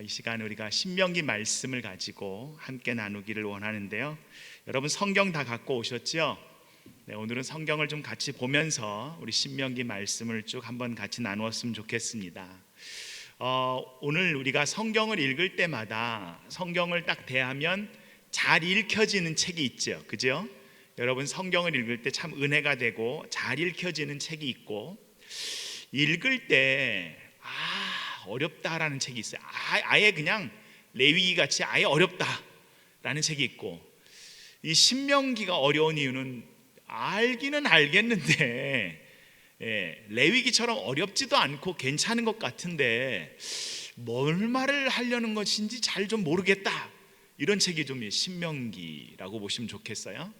이 시간 우리가 신명기 말씀을 가지고 함께 나누기를 원하는데요. 여러분 성경 다 갖고 오셨죠? 네, 오늘은 성경을 좀 같이 보면서 우리 신명기 말씀을 쭉 한번 같이 나누었으면 좋겠습니다. 오늘 우리가 성경을 읽을 때마다 성경을 딱 대하면 잘 읽혀지는 책이 있죠, 그죠? 여러분 성경을 읽을 때 참 은혜가 되고 잘 읽혀지는 책이 있고, 읽을 때 어렵다라는 책이 있어요. 아예 그냥 레위기 같이 아예 어렵다라는 책이 있고, 이 신명기가 어려운 이유는 알기는 알겠는데 레위기처럼 어렵지도 않고 괜찮은 것 같은데 뭘 말을 하려는 것인지 잘 좀 모르겠다, 이런 책이 좀 신명기라고 보시면 좋겠어요.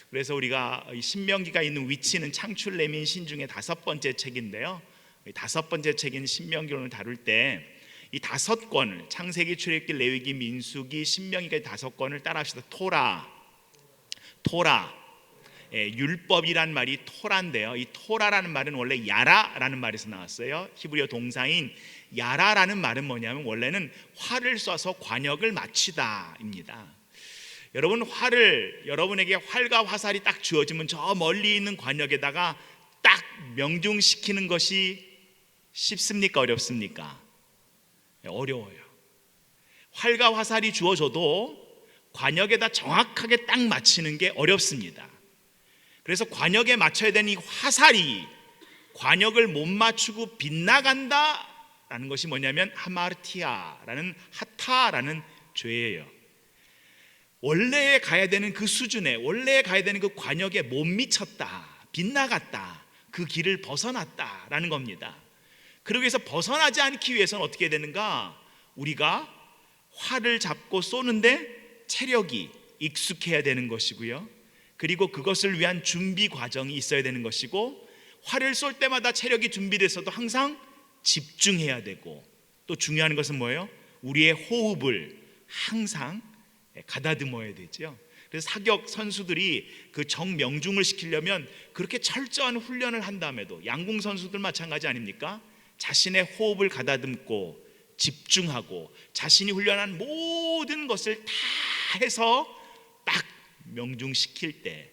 그래서 우리가 이 신명기가 있는 위치는 창출 레민신 중에 5번째 책인데요, 5번째 책인 신명기를 다룰 때 이 5권을 창세기, 출애굽기, 레위기, 민수기, 신명기까지 5권을 따라합시다. 토라. 율법이란 말이 토라인데요, 이 토라라는 말은 원래 야라라는 말에서 나왔어요. 히브리어 동사인 야라라는 말은 뭐냐면 원래는 활을 쏴서 관역을 맞추다입니다. 여러분, 여러분에게 활과 화살이 딱 주어지면 저 멀리 있는 관역에다가 딱 명중시키는 것이 쉽습니까? 어렵습니까? 어려워요. 활과 화살이 주어져도 관역에다 정확하게 딱 맞추는 게 어렵습니다. 그래서 관역에 맞춰야 되는 이 화살이 관역을 못 맞추고 빗나간다라는 것이 뭐냐면 하마르티아라는 하타라는 죄예요. 원래 가야 되는 그 수준에, 원래 가야 되는 그 관역에 못 미쳤다, 빗나갔다, 그 길을 벗어났다라는 겁니다. 그러기 위해서 벗어나지 않기 위해서는 어떻게 되는가? 우리가 활을 잡고 쏘는데 체력이 익숙해야 되는 것이고요, 그리고 그것을 위한 준비 과정이 있어야 되는 것이고, 활을 쏠 때마다 체력이 준비돼서도 항상 집중해야 되고, 또 중요한 것은 뭐예요? 우리의 호흡을 항상 가다듬어야 되죠. 그래서 사격 선수들이 그 정명중을 시키려면 그렇게 철저한 훈련을 한 다음에도, 양궁 선수들 마찬가지 아닙니까? 자신의 호흡을 가다듬고 집중하고 자신이 훈련한 모든 것을 다 해서 딱 명중시킬 때,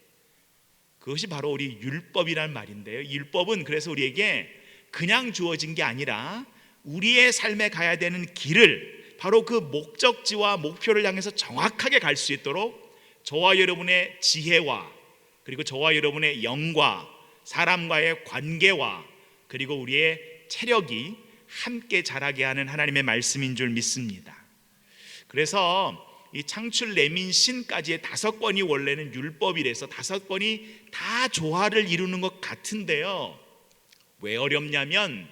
그것이 바로 우리 율법이란 말인데요, 율법은 그래서 우리에게 그냥 주어진 게 아니라 우리의 삶에 가야 되는 길을, 바로 그 목적지와 목표를 향해서 정확하게 갈 수 있도록 저와 여러분의 지혜와, 그리고 저와 여러분의 영과 사람과의 관계와, 그리고 우리의 체력이 함께 자라게 하는 하나님의 말씀인 줄 믿습니다. 그래서 이 창출 레민신까지의 5권이 원래는 율법이라서 5권이 다 조화를 이루는 것 같은데요, 왜 어렵냐면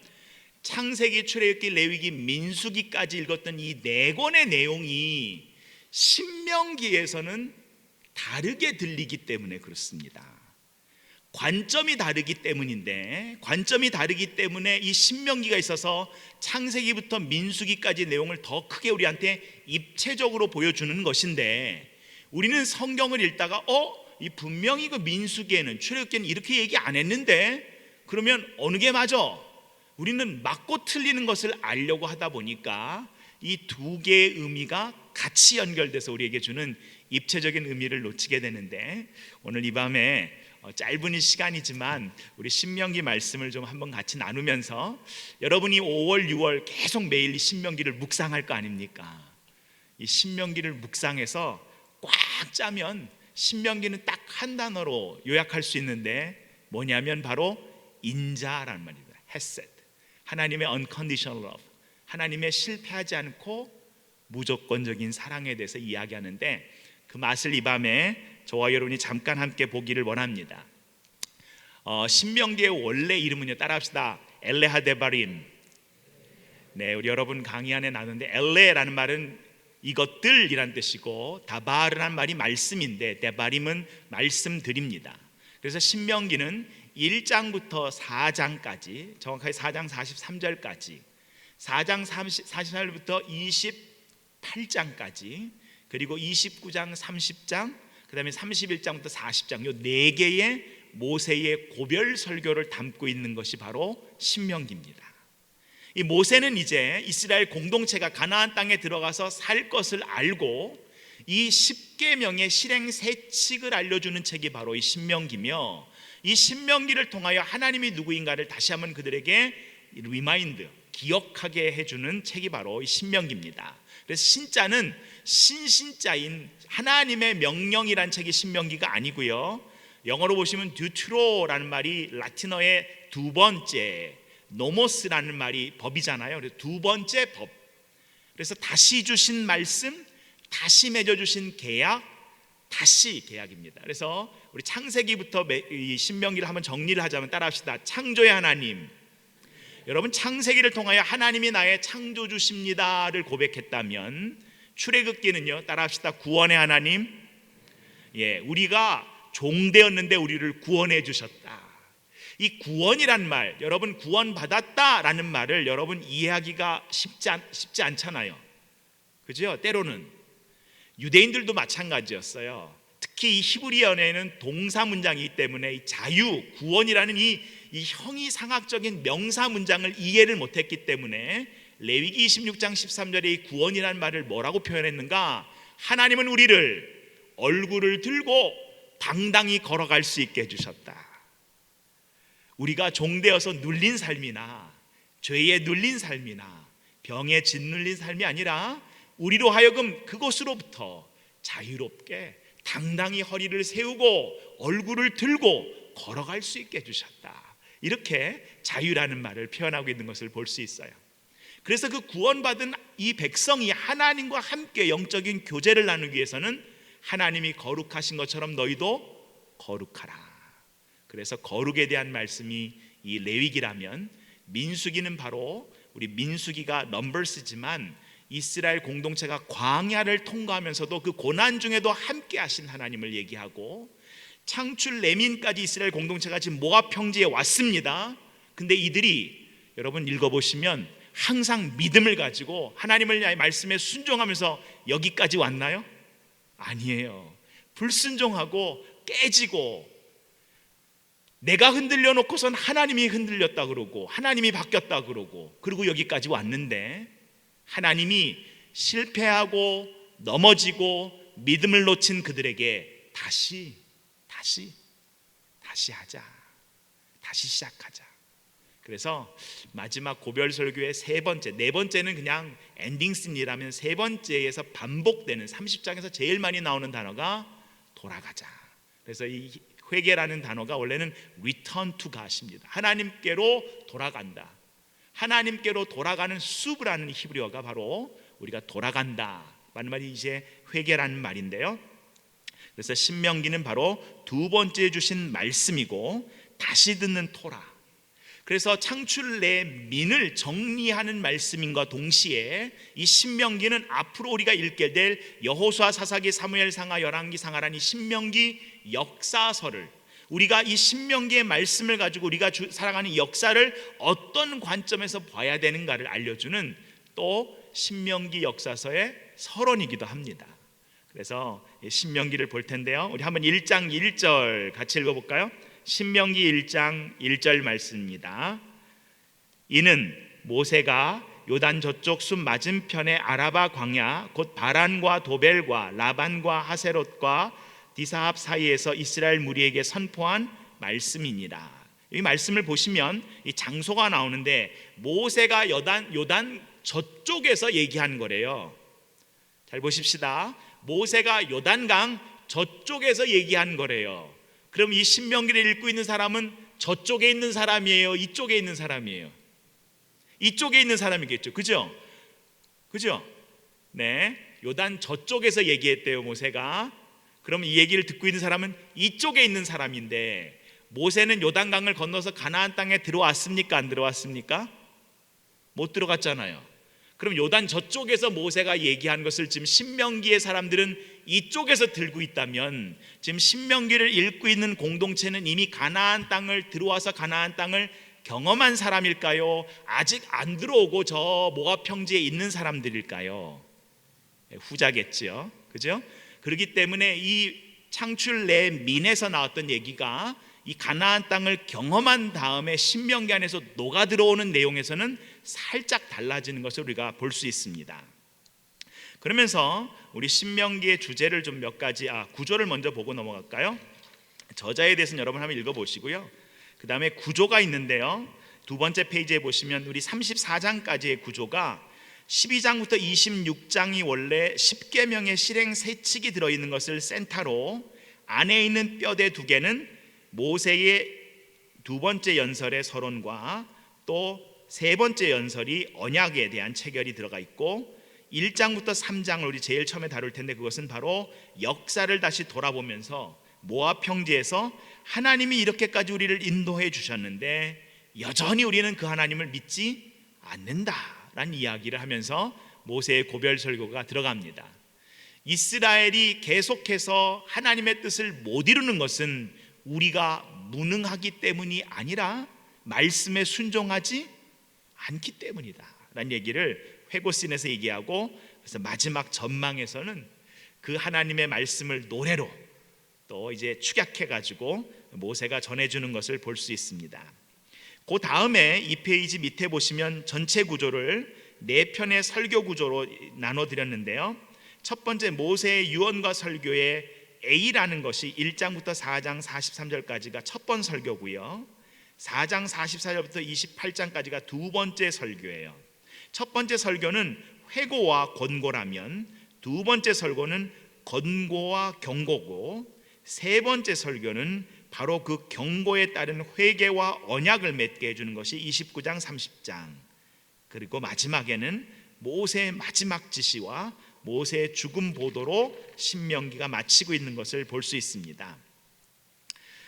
창세기, 출애굽기, 레위기, 민수기까지 읽었던 이 4권의 내용이 신명기에서는 다르게 들리기 때문에 그렇습니다. 관점이 다르기 때문인데, 관점이 다르기 때문에 이 신명기가 있어서 창세기부터 민수기까지 내용을 더 크게 우리한테 입체적으로 보여주는 것인데, 우리는 성경을 읽다가 이 분명히 그 민수기에는, 출애굽기에는 이렇게 얘기 안 했는데, 그러면 어느 게 맞아? 우리는 맞고 틀리는 것을 알려고 하다 보니까 이 2개의 의미가 같이 연결돼서 우리에게 주는 입체적인 의미를 놓치게 되는데, 오늘 이 밤에 짧은 시간이지만 우리 신명기 말씀을 좀 한번 같이 나누면서, 여러분이 5월, 6월 계속 매일 이 신명기를 묵상할 거 아닙니까? 이 신명기를 묵상해서 꽉 짜면 신명기는 딱 한 단어로 요약할 수 있는데, 뭐냐면 바로 인자라는 말입니다. 헤셋, 하나님의 unconditional love, 하나님의 실패하지 않고 무조건적인 사랑에 대해서 이야기하는데, 그 맛을 이 밤에 저와 여러분이 잠깐 함께 보기를 원합니다. 신명기의 원래 이름은요, 따라합시다. 엘레하데바림. 네, 우리 여러분 강의 안에 나누는데 엘레라는 말은 이것들이란 뜻이고, 다바르란 말이 말씀인데 데바림은 말씀드립니다. 그래서 신명기는 1장부터 4장까지, 정확하게 4장 43절까지, 4장 44절부터 28장까지, 그리고 29장 30장, 그 다음에 31장부터 40장, 이 4개의 모세의 고별 설교를 담고 있는 것이 바로 신명기입니다. 이 모세는 이제 이스라엘 공동체가 가나안 땅에 들어가서 살 것을 알고 이 십계명의 실행 세칙을 알려주는 책이 바로 이 신명기며, 이 신명기를 통하여 하나님이 누구인가를 다시 한번 그들에게 리마인드, 기억하게 해주는 책이 바로 이 신명기입니다. 그래서 신자는 신자인 하나님의 명령이란 책이 신명기가 아니고요, 영어로 보시면 듀트로라는 말이 라틴어의 두 번째, 노모스라는 말이 법이잖아요. 그래서 두 번째 법. 그래서 다시 주신 말씀, 다시 맺어주신 계약, 다시 계약입니다. 그래서 우리 창세기부터 이 신명기를 한번 정리를 하자면 따라합시다. 창조의 하나님, 여러분 창세기를 통하여 하나님이 나의 창조주십니다를 고백했다면, 출애굽기는요, 따라합시다. 구원의 하나님, 우리가 종되었는데 우리를 구원해 주셨다. 이 구원이란 말, 여러분 구원받았다라는 말을 여러분 이해하기가 쉽지 않잖아요. 그죠? 때로는 유대인들도 마찬가지였어요. 특히 이 히브리어에는 동사 문장이기 때문에 이 자유, 구원이라는 이 형이상학적인 명사 문장을 이해를 못했기 때문에 레위기 26장 13절에 이 구원이라는 말을 뭐라고 표현했는가? 하나님은 우리를 얼굴을 들고 당당히 걸어갈 수 있게 해주셨다. 우리가 종되어서 눌린 삶이나 죄에 눌린 삶이나 병에 짓눌린 삶이 아니라 우리로 하여금 그것으로부터 자유롭게 당당히 허리를 세우고 얼굴을 들고 걸어갈 수 있게 해주셨다. 이렇게 자유라는 말을 표현하고 있는 것을 볼 수 있어요. 그래서 그 구원받은 이 백성이 하나님과 함께 영적인 교제를 나누기 위해서는 하나님이 거룩하신 것처럼 너희도 거룩하라. 그래서 거룩에 대한 말씀이 이 레위기라면, 민수기는 바로 우리 민수기가 넘버스지만 이스라엘 공동체가 광야를 통과하면서도 그 고난 중에도 함께 하신 하나님을 얘기하고, 창출 레민까지 이스라엘 공동체가 지금 모압 평지에 왔습니다. 근데 이들이 여러분 읽어보시면 항상 믿음을 가지고 하나님을 말씀에 순종하면서 여기까지 왔나요? 아니에요. 불순종하고 깨지고, 내가 흔들려 놓고선 하나님이 흔들렸다 그러고 하나님이 바뀌었다 그러고, 그리고 여기까지 왔는데 하나님이 실패하고 넘어지고 믿음을 놓친 그들에게 다시 하자, 다시 시작하자. 그래서 마지막 고별 설교의 네 번째는 그냥 엔딩씬이라면, 세 번째에서 반복되는 30장에서 제일 많이 나오는 단어가 돌아가자. 그래서 이 회개라는 단어가 원래는 return to God입니다. 하나님께로 돌아간다. 하나님께로 돌아가는 수브라는 히브리어가 바로 우리가 돌아간다 라는 말이 이제 회개라는 말인데요. 그래서 신명기는 바로 두 번째 주신 말씀이고, 다시 듣는 토라. 그래서 창출 레민을 정리하는 말씀인과 동시에 이 신명기는 앞으로 우리가 읽게 될 여호수아, 사사기, 사무엘 상하, 열왕기 상하라는 이 신명기 역사서를, 우리가 이 신명기의 말씀을 가지고 우리가 살아가는 역사를 어떤 관점에서 봐야 되는가를 알려주는 또 신명기 역사서의 서론이기도 합니다. 그래서 신명기를 볼 텐데요, 우리 한번 1장 1절 같이 읽어볼까요? 신명기 1장 1절 말씀입니다. 이는 모세가 요단 저쪽 숲 맞은편의 아라바 광야 곧 바란과 도벨과 라반과 하세롯과 디사합 사이에서 이스라엘 무리에게 선포한 말씀이니라. 이 말씀을 보시면 이 장소가 나오는데, 모세가 요단 저쪽에서 얘기한 거래요. 잘 보십시다. 모세가 요단강 저쪽에서 얘기한 거래요. 그럼 이 신명기를 읽고 있는 사람은 저쪽에 있는 사람이에요? 이쪽에 있는 사람이에요? 이쪽에 있는 사람이겠죠. 그죠? 네, 요단 저쪽에서 얘기했대요, 모세가. 그럼 이 얘기를 듣고 있는 사람은 이쪽에 있는 사람인데, 모세는 요단강을 건너서 가나안 땅에 들어왔습니까? 안 들어왔습니까? 못 들어갔잖아요. 그럼 요단 저쪽에서 모세가 얘기한 것을 지금 신명기의 사람들은 이쪽에서 들고 있다면, 지금 신명기를 읽고 있는 공동체는 이미 가나안 땅을 들어와서 가나안 땅을 경험한 사람일까요? 아직 안 들어오고 저 모압 평지에 있는 사람들일까요? 후자겠지요. 그죠? 그렇기 때문에 이 창출 레민에서 나왔던 얘기가 이 가나안 땅을 경험한 다음에 신명기 안에서 녹아 들어오는 내용에서는 살짝 달라지는 것을 우리가 볼 수 있습니다. 그러면서 우리 신명기의 주제를 좀 몇 가지 구조를 먼저 보고 넘어갈까요? 저자에 대해서는 여러분 한번 읽어보시고요. 그 다음에 구조가 있는데요, 두 번째 페이지에 보시면 우리 34장까지의 구조가 12장부터 26장이 원래 10계명의 실행 세칙이 들어있는 것을 센터로, 안에 있는 뼈대 두 개는 모세의 두 번째 연설의 서론과 또 세 번째 연설이 언약에 대한 체결이 들어가 있고, 1장부터 3장을 우리 제일 처음에 다룰 텐데 그것은 바로 역사를 다시 돌아보면서 모압 평지에서 하나님이 이렇게까지 우리를 인도해 주셨는데 여전히 우리는 그 하나님을 믿지 않는다라는 이야기를 하면서 모세의 고별 설교가 들어갑니다. 이스라엘이 계속해서 하나님의 뜻을 못 이루는 것은 우리가 무능하기 때문이 아니라 말씀에 순종하지 않기 때문이다 라는 얘기를 회고신에서 얘기하고, 그래서 마지막 전망에서는 그 하나님의 말씀을 노래로 또 이제 축약해 가지고 모세가 전해주는 것을 볼 수 있습니다. 그 다음에 이 페이지 밑에 보시면 전체 구조를 네 편의 설교 구조로 나눠 드렸는데요, 첫 번째 모세의 유언과 설교의 A라는 것이 1장부터 4장 43절까지가 첫 번째 설교고요, 4장 44절부터 28장까지가 두 번째 설교예요. 첫 번째 설교는 회고와 권고라면, 두 번째 설교는 권고와 경고고, 세 번째 설교는 바로 그 경고에 따른 회개와 언약을 맺게 해주는 것이 29장 30장, 그리고 마지막에는 모세의 마지막 지시와 모세의 죽음 보도로 신명기가 마치고 있는 것을 볼 수 있습니다.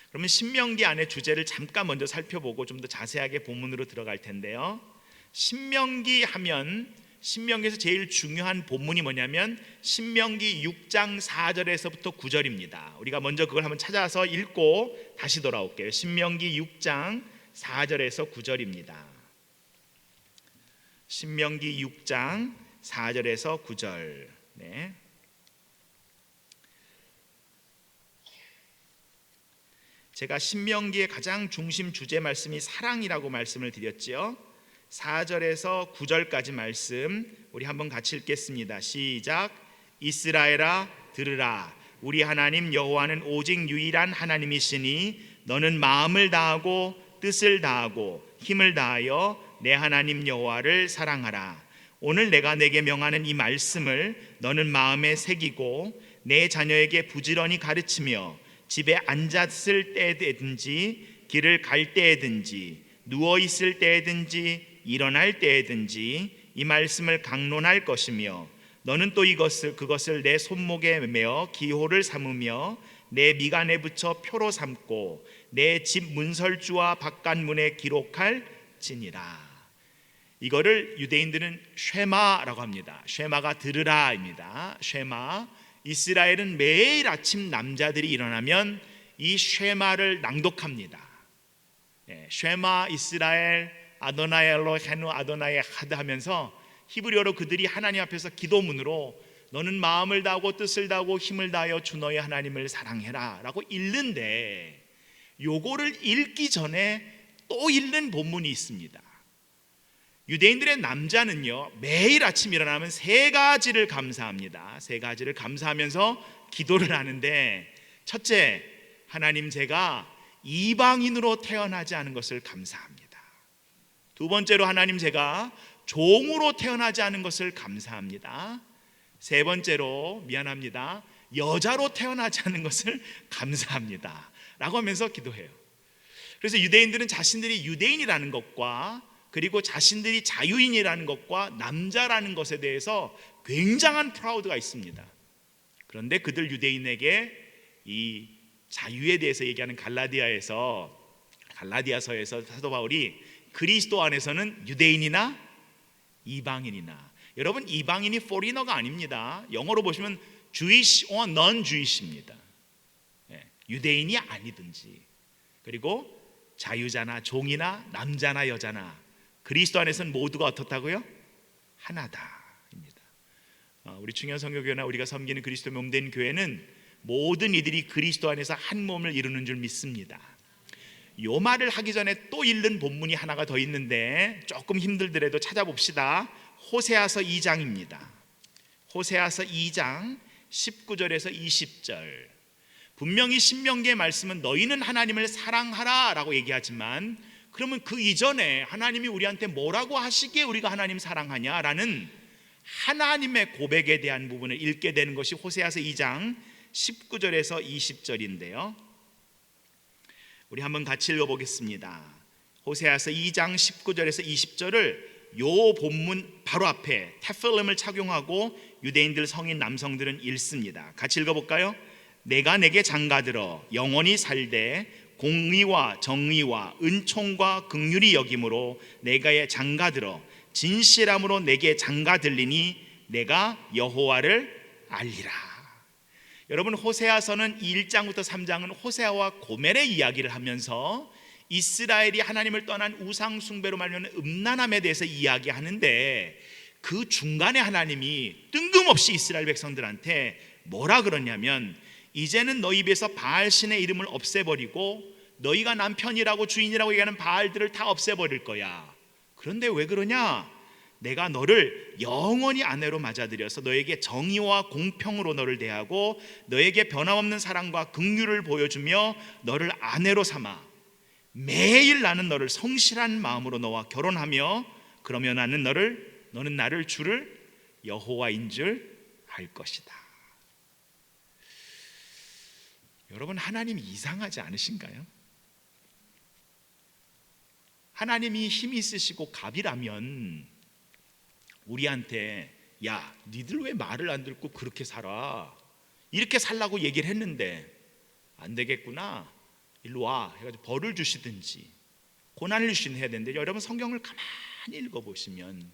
그러면 신명기 안의 주제를 잠깐 먼저 살펴보고 좀 더 자세하게 본문으로 들어갈 텐데요, 신명기 하면 신명기에서 제일 중요한 본문이 뭐냐면 신명기 6장 4절에서부터 9절입니다. 우리가 먼저 그걸 한번 찾아서 읽고 다시 돌아올게요. 신명기 6장 4절에서 9절입니다. 신명기 6장 4절에서 9절. 네. 제가 신명기의 가장 중심 주제 말씀이 사랑이라고 말씀을 드렸지요. 4절에서 9절까지 말씀 우리 한번 같이 읽겠습니다. 시작. 이스라엘아 들으라. 우리 하나님 여호와는 오직 유일한 하나님이시니 너는 마음을 다하고 뜻을 다하고 힘을 다하여 내 하나님 여호와를 사랑하라. 오늘 내가 내게 명하는 이 말씀을 너는 마음에 새기고 내 자녀에게 부지런히 가르치며 집에 앉았을 때든지 길을 갈 때든지 누워 있을 때든지 일어날 때든지 이 말씀을 강론할 것이며 너는 또 그것을 내 손목에 매어 기호를 삼으며 내 미간에 붙여 표로 삼고 내 집 문설주와 바깥문에 기록할지니라. 이거를 유대인들은 쉐마라고 합니다. 쉐마가 들으라입니다. 쉐마. 이스라엘은 매일 아침 남자들이 일어나면 이 쉐마를 낭독합니다. 쉐마 이스라엘 아도나이 엘로헤inu 아도나이 하드 하면서 히브리어로 그들이 하나님 앞에서 기도문으로 너는 마음을 다하고 뜻을 다하고 힘을 다하여 주 너의 하나님을 사랑해라 라고 읽는데, 요거를 읽기 전에 또 읽는 본문이 있습니다. 유대인들의 남자는요 매일 아침 일어나면 세 가지를 감사합니다. 세 가지를 감사하면서 기도를 하는데, 첫째, 하나님 제가 이방인으로 태어나지 않은 것을 감사합니다. 두 번째로, 하나님 제가 종으로 태어나지 않은 것을 감사합니다. 세 번째로, 미안합니다, 여자로 태어나지 않은 것을 감사합니다 라고 하면서 기도해요. 그래서 유대인들은 자신들이 유대인이라는 것과 그리고 자신들이 자유인이라는 것과 남자라는 것에 대해서 굉장한 프라우드가 있습니다. 그런데 그들 유대인에게 이 자유에 대해서 얘기하는 갈라디아서에서 사도 바울이 그리스도 안에서는 유대인이나 이방인이나, 여러분 이방인이 foreigner가 아닙니다. 영어로 보시면 Jewish or non-Jewish입니다. 유대인이 아니든지, 그리고 자유자나 종이나 남자나 여자나 그리스도 안에서는 모두가 어떻다고요? 하나다입니다. 우리 충현선교교회나 우리가 섬기는 그리스도 몸된 교회는 모든 이들이 그리스도 안에서 한 몸을 이루는 줄 믿습니다. 요 말을 하기 전에 또 읽는 본문이 하나가 더 있는데 조금 힘들더라도 찾아봅시다. 호세아서 2장입니다. 호세아서 2장 19절에서 20절. 분명히 신명기의 말씀은 너희는 하나님을 사랑하라 라고 얘기하지만, 그러면 그 이전에 하나님이 우리한테 뭐라고 하시기에 우리가 하나님 사랑하냐라는 하나님의 고백에 대한 부분을 읽게 되는 것이 호세아서 2장 19절에서 20절인데요. 우리 한번 같이 읽어보겠습니다. 호세아서 2장 19절에서 20절을 요 본문 바로 앞에 테펠렘을 착용하고 유대인들 성인 남성들은 읽습니다. 같이 읽어볼까요? 내가 내게 장가들어 영원히 살되 공의와 정의와 은총과 긍휼이 여김으로 내가 장가들어 진실함으로 내게 장가들리니 내가 여호와를 알리라. 여러분, 호세아서는 1장부터 3장은 호세아와 고멜의 이야기를 하면서 이스라엘이 하나님을 떠난 우상 숭배로 말미암은 음란함에 대해서 이야기하는데, 그 중간에 하나님이 뜬금없이 이스라엘 백성들한테 뭐라 그러냐면, 이제는 너희 입에서 바알신의 이름을 없애버리고 너희가 남편이라고 주인이라고 얘기하는 바알들을 다 없애버릴 거야. 그런데 왜 그러냐? 내가 너를 영원히 아내로 맞아들여서 너에게 정의와 공평으로 너를 대하고 너에게 변함없는 사랑과 긍휼을 보여주며 너를 아내로 삼아 매일 나는 너를 성실한 마음으로 너와 결혼하며, 그러면 너는 나를 주를 여호와인 줄 알 것이다. 여러분, 하나님이 이상하지 않으신가요? 하나님이 힘이 있으시고 갑이라면 우리한테 야, 니들 왜 말을 안 듣고 그렇게 살아? 이렇게 살라고 얘기를 했는데 안 되겠구나, 일로 와 해가지고 벌을 주시든지 고난을 주시든 해야 되는데, 여러분 성경을 가만히 읽어보시면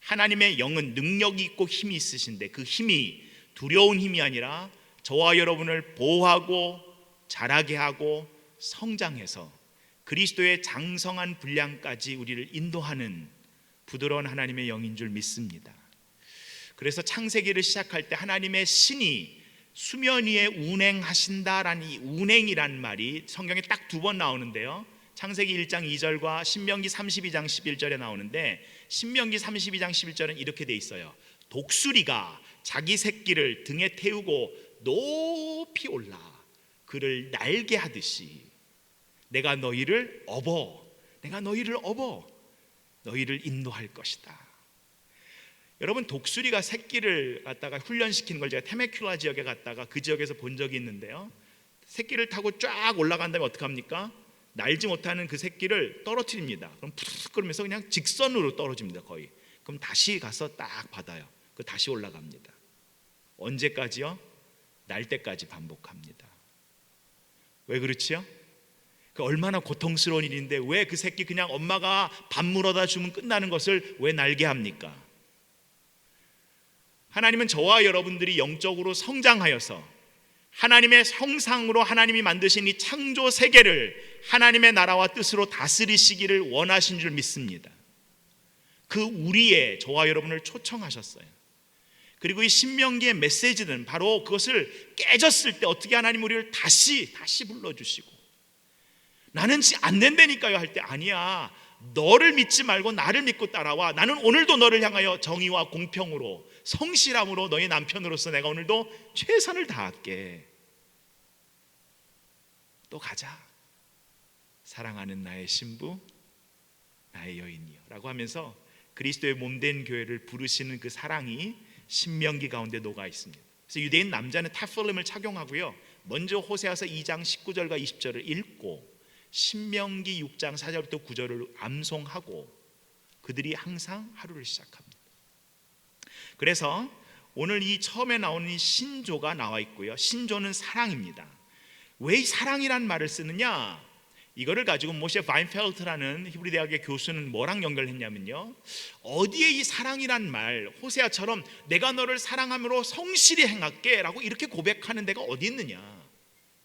하나님의 영은 능력이 있고 힘이 있으신데, 그 힘이 두려운 힘이 아니라 저와 여러분을 보호하고 자라게 하고 성장해서 그리스도의 장성한 분량까지 우리를 인도하는 부드러운 하나님의 영인 줄 믿습니다. 그래서 창세기를 시작할 때 하나님의 신이 수면 위에 운행하신다라는 이 운행이란 말이 성경에 딱 2번 나오는데요. 창세기 1장 2절과 신명기 32장 11절에 나오는데, 신명기 32장 11절은 이렇게 돼 있어요. 독수리가 자기 새끼를 등에 태우고 높이 올라 그를 날게 하듯이 내가 너희를 업어 너희를 인도할 것이다. 여러분, 독수리가 새끼를 갖다가 훈련시키는 걸 제가 테메큘라 지역에 갔다가 그 지역에서 본 적이 있는데요. 새끼를 타고 쫙 올라간 다음에 어떻게 합니까? 날지 못하는 그 새끼를 떨어뜨립니다. 그럼 푸르륵 거리면서 그냥 직선으로 떨어집니다, 거의. 그럼 다시 가서 딱 받아요. 그 다시 올라갑니다. 언제까지요? 날 때까지 반복합니다. 왜 그렇지요? 그 얼마나 고통스러운 일인데 왜 그 새끼 그냥 엄마가 밥 물어다 주면 끝나는 것을 왜 날게 합니까? 하나님은 저와 여러분들이 영적으로 성장하여서 하나님의 형상으로 하나님이 만드신 이 창조 세계를 하나님의 나라와 뜻으로 다스리시기를 원하신 줄 믿습니다. 그 우리의 저와 여러분을 초청하셨어요. 그리고 이 신명기의 메시지는 바로 그것을 깨졌을 때 어떻게 하나님 우리를 다시 불러주시고, 나는 안 된다니까요 할 때, 아니야, 너를 믿지 말고 나를 믿고 따라와. 나는 오늘도 너를 향하여 정의와 공평으로 성실함으로 너의 남편으로서 내가 오늘도 최선을 다할게. 또 가자, 사랑하는 나의 신부, 나의 여인이여 라고 하면서 그리스도의 몸된 교회를 부르시는 그 사랑이 신명기 가운데 녹아 있습니다. 그래서 유대인 남자는 타펠렘을 착용하고요, 먼저 호세아서 2장 19절과 20절을 읽고 신명기 6장 4절부터 9절을 암송하고 그들이 항상 하루를 시작합니다. 그래서 오늘 이 처음에 나오는 이 신조가 나와 있고요, 신조는 사랑입니다. 왜 이 사랑이란 말을 쓰느냐? 이거를 가지고 모셰 바인펠트라는 히브리 대학의 교수는 뭐랑 연결했냐면요, 어디에 이 사랑이란 말, 호세아처럼 내가 너를 사랑함으로 성실히 행할게 라고 이렇게 고백하는 데가 어디 있느냐,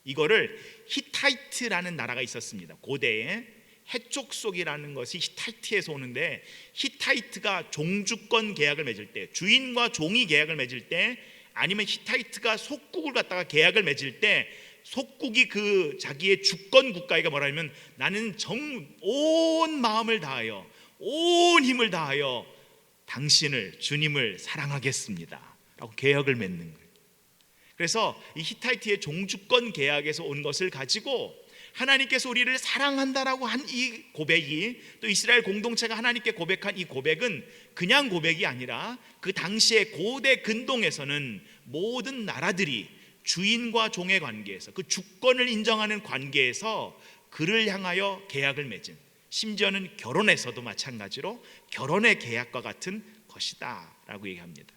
이거를 히타이트라는 나라가 있었습니다. 고대에 해족속이라는 것이 히타이트에서 오는데, 히타이트가 종주권 계약을 맺을 때, 주인과 종이 계약을 맺을 때, 아니면 히타이트가 속국을 갖다가 계약을 맺을 때 속국이 그 자기의 주권 국가가 뭐라면 나는 온 마음을 다하여 온 힘을 다하여 당신을 주님을 사랑하겠습니다 라고 계약을 맺는 거예요. 그래서 이 히타이트의 종주권 계약에서 온 것을 가지고 하나님께서 우리를 사랑한다라고 한 이 고백이, 또 이스라엘 공동체가 하나님께 고백한 이 고백은 그냥 고백이 아니라 그 당시에 고대 근동에서는 모든 나라들이 주인과 종의 관계에서, 그 주권을 인정하는 관계에서 그를 향하여 계약을 맺은, 심지어는 결혼에서도 마찬가지로 결혼의 계약과 같은 것이다 라고 얘기합니다.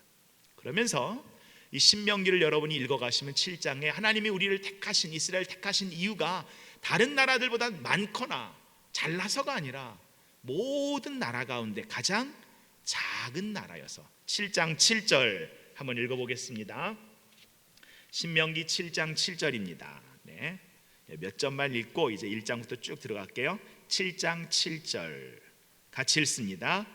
그러면서 이 신명기를 여러분이 읽어가시면 7장에 하나님이 우리를 택하신, 이스라엘 택하신 이유가 다른 나라들보다 많거나 잘나서가 아니라 모든 나라 가운데 가장 작은 나라여서. 7장 7절 한번 읽어보겠습니다. 신명기 7장 7절입니다. 네. 몇 점만 읽고 이제 1장부터 쭉 들어갈게요. 7장 7절 같이 읽습니다.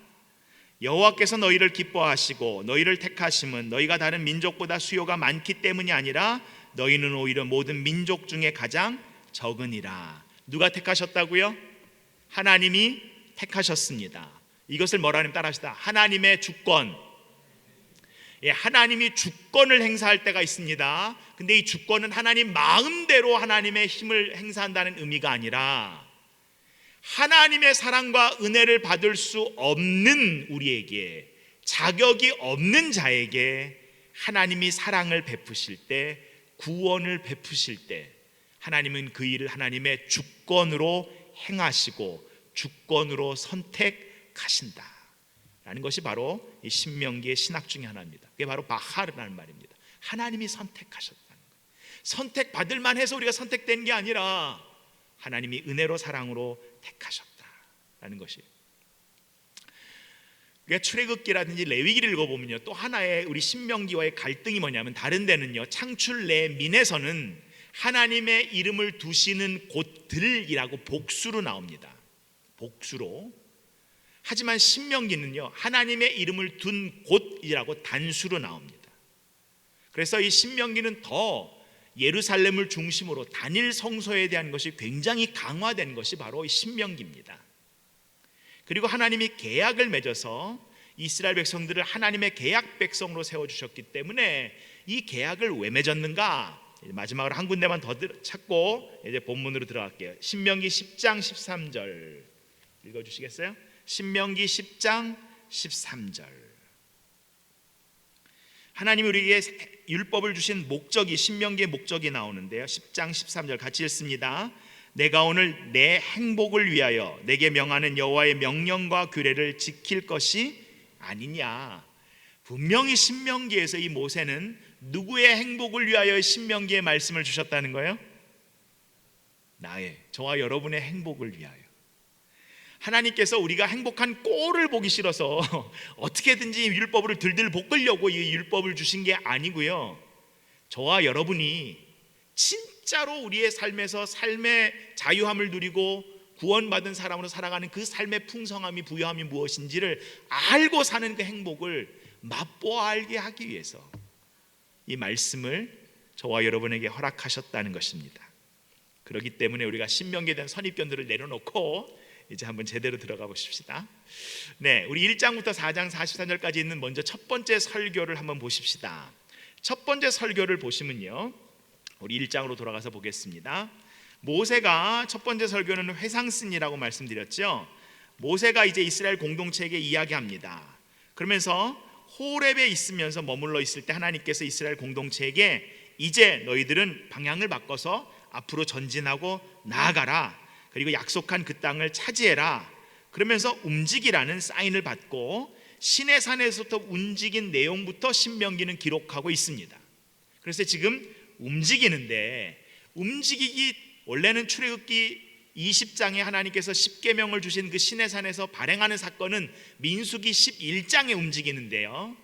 여호와께서 너희를 기뻐하시고 너희를 택하심은 너희가 다른 민족보다 수요가 많기 때문이 아니라 너희는 오히려 모든 민족 중에 가장 적으니라. 누가 택하셨다고요? 하나님이 택하셨습니다. 이것을 뭐라 하면 따라합시다. 하나님의 주권. 하나님이 주권을 행사할 때가 있습니다. 근데 이 주권은 하나님 마음대로 하나님의 힘을 행사한다는 의미가 아니라 하나님의 사랑과 은혜를 받을 수 없는 우리에게, 자격이 없는 자에게 하나님이 사랑을 베푸실 때, 구원을 베푸실 때 하나님은 그 일을 하나님의 주권으로 행하시고 주권으로 선택하신다 라는 것이 바로 이 신명기의 신학 중에 하나입니다. 그게 바로 바하르라는 말입니다. 하나님이 선택하셨다는 거예요. 선택받을 만해서 우리가 선택된 게 아니라 하나님이 은혜로 사랑으로 택하셨다라는 것이. 그러니까 출애굽기라든지 레위기를 읽어보면요, 또 하나의 우리 신명기와의 갈등이 뭐냐면, 다른 데는요 창출 내 민에서는 하나님의 이름을 두시는 곳들이라고 복수로 나옵니다. 복수로. 하지만 신명기는요 하나님의 이름을 둔 곳이라고 단수로 나옵니다. 그래서 이 신명기는 더 예루살렘을 중심으로 단일 성소에 대한 것이 굉장히 강화된 것이 바로 이 신명기입니다. 그리고 하나님이 계약을 맺어서 이스라엘 백성들을 하나님의 계약 백성으로 세워주셨기 때문에 이 계약을 왜 맺었는가? 마지막으로 한 군데만 더 찾고 이제 본문으로 들어갈게요. 신명기 10장 13절 읽어주시겠어요? 신명기 10장 13절. 하나님이 우리에게 율법을 주신 목적이, 신명기의 목적이 나오는데요, 10장 13절 같이 읽습니다. 내가 오늘 내 행복을 위하여 내게 명하는 여호와의 명령과 규례를 지킬 것이 아니냐. 분명히 신명기에서 이 모세는 누구의 행복을 위하여 신명기의 말씀을 주셨다는 거예요? 나의, 저와 여러분의 행복을 위하여. 하나님께서 우리가 행복한 꼴을 보기 싫어서 어떻게든지 율법을 들들 볶으려고 이 율법을 주신 게 아니고요, 저와 여러분이 진짜로 우리의 삶에서 삶의 자유함을 누리고 구원받은 사람으로 살아가는 그 삶의 풍성함이, 부유함이 무엇인지를 알고 사는 그 행복을 맛보아 알게 하기 위해서 이 말씀을 저와 여러분에게 허락하셨다는 것입니다. 그렇기 때문에 우리가 신명기에 대한 선입견들을 내려놓고 이제 한번 제대로 들어가 보십시다. 네, 우리 1장부터 4장 43절까지 있는 먼저 첫 번째 설교를 한번 보십시다. 첫 번째 설교를 보시면요, 우리 1장으로 돌아가서 보겠습니다. 모세가 첫 번째 설교는 회상쓴이라고 말씀드렸죠. 모세가 이제 이스라엘 공동체에게 이야기합니다. 그러면서 호렙에 있으면서 머물러 있을 때 하나님께서 이스라엘 공동체에게 이제 너희들은 방향을 바꿔서 앞으로 전진하고 나아가라, 그리고 약속한 그 땅을 차지해라, 그러면서 움직이라는 사인을 받고 시내 산에서부터 움직인 내용부터 신명기는 기록하고 있습니다. 그래서 지금 움직이는데, 움직이기 원래는 출애굽기 20장에 하나님께서 십계명을 주신 그 시내산에서 발행하는 사건은 민수기 11장에 움직이는데요,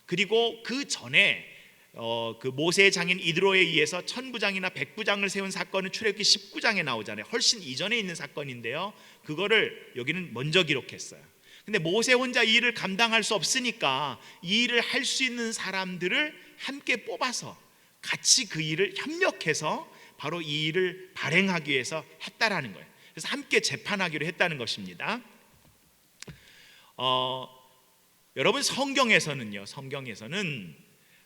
그리고 그 전에 그 모세의 장인 이드로에 의해서 천부장이나 백부장을 세운 사건은 출애굽기 19장에 나오잖아요. 훨씬 이전에 있는 사건인데요, 그거를 여기는 먼저 기록했어요. 근데 모세 혼자 이 일을 감당할 수 없으니까 이 일을 할 수 있는 사람들을 함께 뽑아서 같이 그 일을 협력해서 바로 이 일을 발행하기 위해서 했다라는 거예요. 그래서 함께 재판하기로 했다는 것입니다. 여러분 성경에서는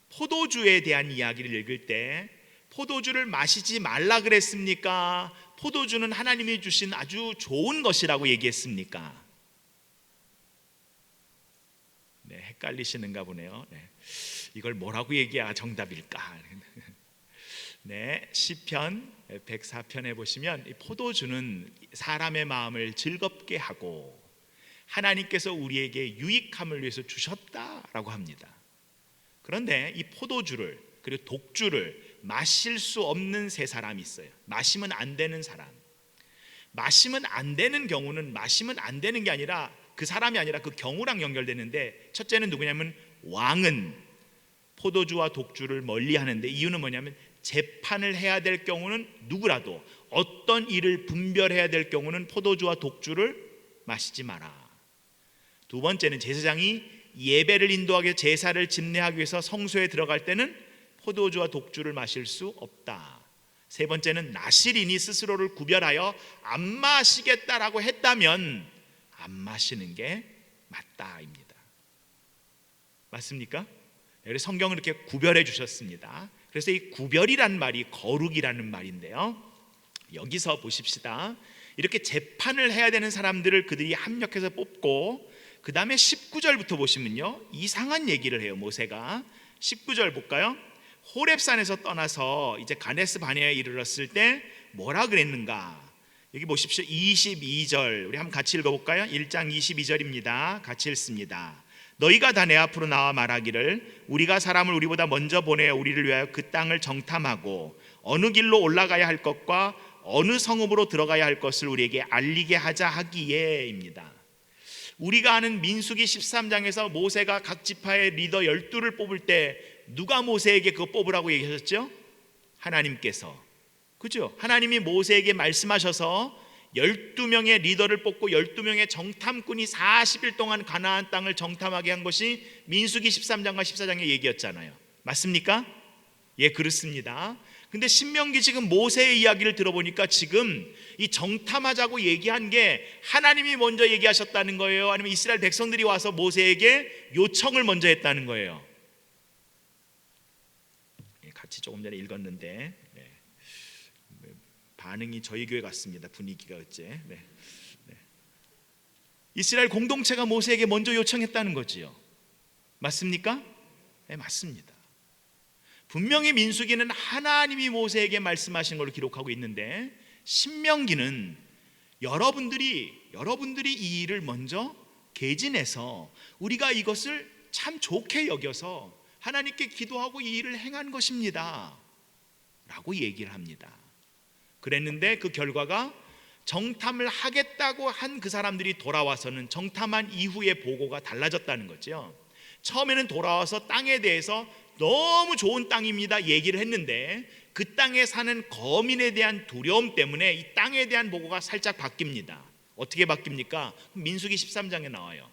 포도주에 대한 이야기를 읽을 때 포도주를 마시지 말라 그랬습니까? 포도주는 하나님이 주신 아주 좋은 것이라고 얘기했습니까? 네, 헷갈리시는가 보네요. 네, 이걸 뭐라고 얘기해야 정답일까? 네, 시편 104편에 보시면 이 포도주는 사람의 마음을 즐겁게 하고 하나님께서 우리에게 유익함을 위해서 주셨다라고 합니다. 그런데 이 포도주를 그리고 독주를 마실 수 없는 세 사람이 있어요. 마시면 안 되는 사람. 마시면 안 되는 경우는 마시면 안 되는 게 아니라 그 사람이 아니라 그 경우랑 연결되는데, 첫째는 누구냐면 왕은 포도주와 독주를 멀리 하는데, 이유는 뭐냐면 재판을 해야 될 경우는 누구라도 어떤 일을 분별해야 될 경우는 포도주와 독주를 마시지 마라. 두 번째는 제사장이 예배를 인도하기 위해서 제사를 집례하기 위해서 성소에 들어갈 때는 포도주와 독주를 마실 수 없다. 세 번째는 나실인이 스스로를 구별하여 안 마시겠다라고 했다면 안 마시는 게 맞다입니다. 맞습니까? 그래서 성경은 이렇게 구별해 주셨습니다. 그래서 이 구별이란 말이 거룩이라는 말인데요, 여기서 보십시다. 이렇게 재판을 해야 되는 사람들을 그들이 합력해서 뽑고, 그 다음에 19절부터 보시면요, 이상한 얘기를 해요. 모세가 19절 볼까요? 호렙산에서 떠나서 이제 가데스 바네아에 이르렀을 때 뭐라 그랬는가? 여기 보십시오. 22절 우리 한번 같이 읽어볼까요? 1장 22절입니다. 같이 읽습니다. 너희가 다 내 앞으로 나와 말하기를 우리가 사람을 우리보다 먼저 보내어 우리를 위하여 그 땅을 정탐하고 어느 길로 올라가야 할 것과 어느 성읍으로 들어가야 할 것을 우리에게 알리게 하자 하기에입니다. 우리가 아는 민수기 13장에서 모세가 각 지파의 리더 12를 뽑을 때 누가 모세에게 그거 뽑으라고 얘기하셨죠? 하나님께서. 그죠? 하나님이 모세에게 말씀하셔서 12명의 리더를 뽑고 12명의 정탐꾼이 40일 동안 가나안 땅을 정탐하게 한 것이 민수기 13장과 14장의 얘기였잖아요. 맞습니까? 예, 그렇습니다. 근데 신명기 지금 모세의 이야기를 들어보니까 지금 이 정탐하자고 얘기한 게 하나님이 먼저 얘기하셨다는 거예요? 아니면 이스라엘 백성들이 와서 모세에게 요청을 먼저 했다는 거예요? 같이 조금 전에 읽었는데 반응이 저희 교회 같습니다. 분위기가 어째? 이스라엘 공동체가 모세에게 먼저 요청했다는 거지요. 맞습니까? 네, 맞습니다. 분명히 민수기는 하나님이 모세에게 말씀하신 걸로 기록하고 있는데, 신명기는 여러분들이 이 일을 먼저 개진해서 우리가 이것을 참 좋게 여겨서 하나님께 기도하고 이 일을 행한 것입니다 라고 얘기를 합니다. 그랬는데 그 결과가 정탐을 하겠다고 한 그 사람들이 돌아와서는 정탐한 이후의 보고가 달라졌다는 거죠. 처음에는 돌아와서 땅에 대해서 너무 좋은 땅입니다 얘기를 했는데, 그 땅에 사는 거민에 대한 두려움 때문에 이 땅에 대한 보고가 살짝 바뀝니다. 어떻게 바뀝니까? 민수기 13장에 나와요.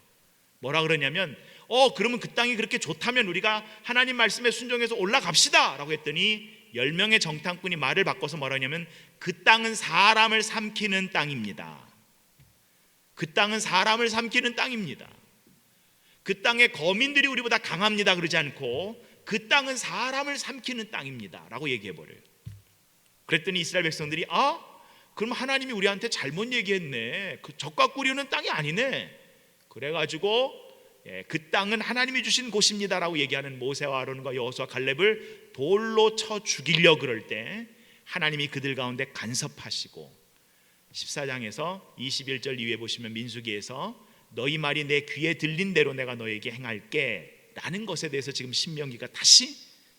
뭐라 그러냐면 그러면 그 땅이 그렇게 좋다면 우리가 하나님 말씀에 순종해서 올라갑시다 라고 했더니 10명의 정탐꾼이 말을 바꿔서 뭐라 하냐면 그 땅은 사람을 삼키는 땅입니다. 그 땅은 사람을 삼키는 땅입니다. 그 땅의 거민들이 우리보다 강합니다 그러지 않고 그 땅은 사람을 삼키는 땅입니다 라고 얘기해버려요. 그랬더니 이스라엘 백성들이 그럼 하나님이 우리한테 잘못 얘기했네, 그 적과 꾸리는 땅이 아니네, 그래가지고 그 땅은 하나님이 주신 곳입니다 라고 얘기하는 모세와 아론과 여호수아 갈렙을 돌로 쳐 죽이려고 그럴 때 하나님이 그들 가운데 간섭하시고, 14장에서 21절 이후에 보시면 민수기에서 너희 말이 내 귀에 들린 대로 내가 너에게 행할게 라는 것에 대해서 지금 신명기가 다시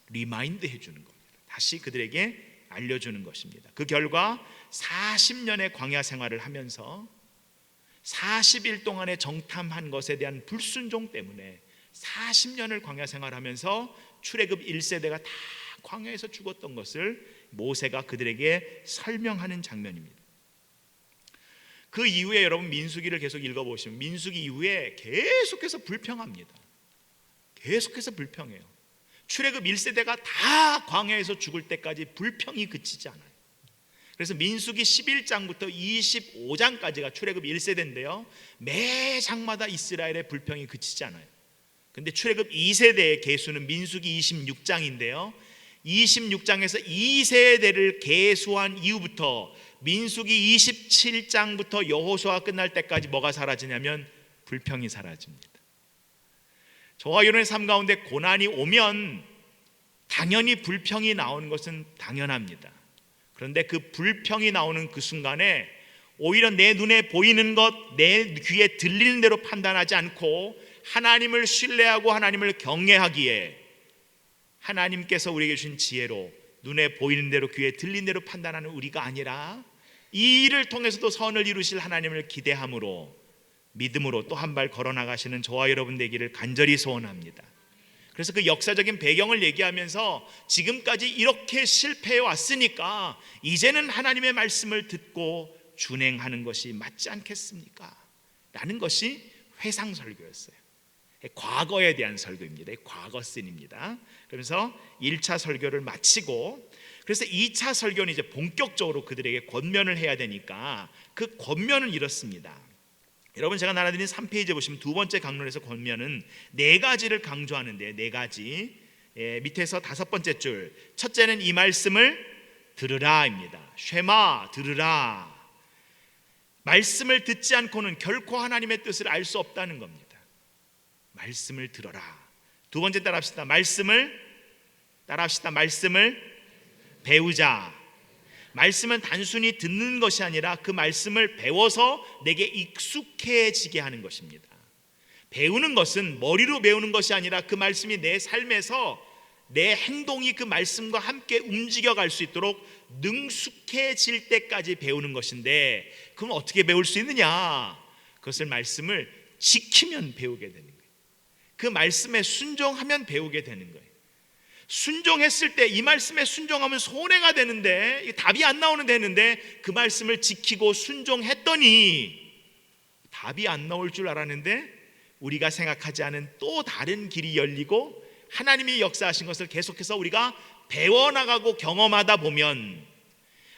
리마인드 해주는 겁니다. 다시 그들에게 알려주는 것입니다. 그 결과 40년의 광야 생활을 하면서 40일 동안의 정탐한 것에 대한 불순종 때문에 40년을 광야 생활하면서 출애굽 1세대가 다 광야에서 죽었던 것을 모세가 그들에게 설명하는 장면입니다. 그 이후에 여러분 민수기를 계속 읽어보시면 민수기 이후에 계속해서 불평합니다. 계속해서 불평해요. 출애굽 1세대가 다 광야에서 죽을 때까지 불평이 그치지 않아요. 그래서 민수기 11장부터 25장까지가 출애굽 1세대인데요 매 장마다 이스라엘의 불평이 그치지 않아요. 근데 출애굽 2세대의 계수는 민수기 26장인데요 26장에서 2세대를 계수한 이후부터 민수기 27장부터 여호수아 끝날 때까지 뭐가 사라지냐면 불평이 사라집니다. 저와 여러분의 삶 가운데 고난이 오면 당연히 불평이 나오는 것은 당연합니다. 그런데 그 불평이 나오는 그 순간에 오히려 내 눈에 보이는 것, 내 귀에 들리는 대로 판단하지 않고 하나님을 신뢰하고 하나님을 경외하기에 하나님께서 우리에게 주신 지혜로 눈에 보이는 대로 귀에 들리는 대로 판단하는 우리가 아니라 이 일을 통해서도 선을 이루실 하나님을 기대함으로 믿음으로 또 한 발 걸어나가시는 저와 여러분 되기를 간절히 소원합니다. 그래서 그 역사적인 배경을 얘기하면서 지금까지 이렇게 실패해 왔으니까 이제는 하나님의 말씀을 듣고 준행하는 것이 맞지 않겠습니까? 라는 것이 회상설교였어요. 과거에 대한 설교입니다. 과거 씬입니다. 그러면서 1차 설교를 마치고 그래서 2차 설교는 이제 본격적으로 그들에게 권면을 해야 되니까 그 권면은 이렇습니다. 여러분 제가 나눠드린 3페이지에 보시면 두 번째 강론에서 권면은 네 가지를 강조하는데요. 네 가지. 밑에서 다섯 번째 줄 첫째는 이 말씀을 들으라입니다. 쉐마 들으라. 말씀을 듣지 않고는 결코 하나님의 뜻을 알 수 없다는 겁니다. 말씀을 들어라. 두 번째 따라합시다. 말씀을 배우자. 말씀은 단순히 듣는 것이 아니라 그 말씀을 배워서 내게 익숙해지게 하는 것입니다. 배우는 것은 머리로 배우는 것이 아니라 그 말씀이 내 삶에서 내 행동이 그 말씀과 함께 움직여갈 수 있도록 능숙해질 때까지 배우는 것인데 그럼 어떻게 배울 수 있느냐? 그것을 말씀을 지키면 배우게 되는 거예요. 그 말씀에 순종하면 배우게 되는 거예요. 순종했을 때 이 말씀에 순종하면 손해가 되는데 답이 안 나오는 되는데 그 말씀을 지키고 순종했더니 답이 안 나올 줄 알았는데 우리가 생각하지 않은 또 다른 길이 열리고 하나님이 역사하신 것을 계속해서 우리가 배워나가고 경험하다 보면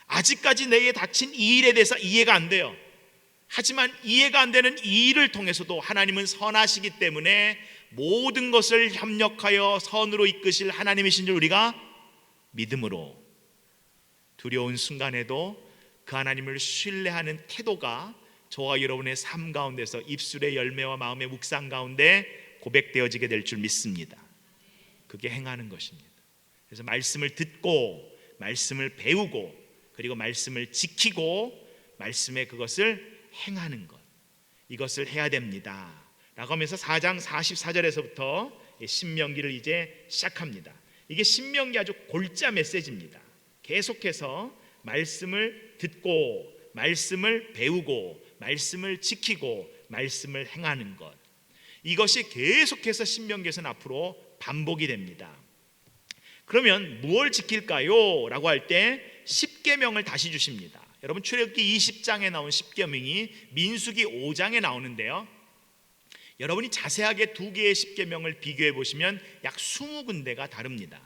아직까지 내게 닥친 이 일에 대해서 이해가 안 돼요. 하지만 이해가 안 되는 이 일을 통해서도 하나님은 선하시기 때문에 모든 것을 협력하여 선으로 이끄실 하나님이신 줄 우리가 믿음으로 두려운 순간에도 그 하나님을 신뢰하는 태도가 저와 여러분의 삶 가운데서 입술의 열매와 마음의 묵상 가운데 고백되어지게 될 줄 믿습니다. 그게 행하는 것입니다. 그래서 말씀을 듣고 말씀을 배우고 그리고 말씀을 지키고 말씀에 그것을 행하는 것, 이것을 해야 됩니다 라고 하면서 4장 44절에서부터 신명기를 이제 시작합니다. 이게 신명기 아주 골자 메시지입니다. 계속해서 말씀을 듣고 말씀을 배우고 말씀을 지키고 말씀을 행하는 것, 이것이 계속해서 신명기에서는 앞으로 반복이 됩니다. 그러면 무엇을 지킬까요? 라고 할 때 10계명을 다시 주십니다. 여러분 출애굽기 20장에 나온 10계명이 민수기 5장에 나오는데요, 여러분이 자세하게 두 개의 10계명을 비교해 보시면 약 20군데가 다릅니다.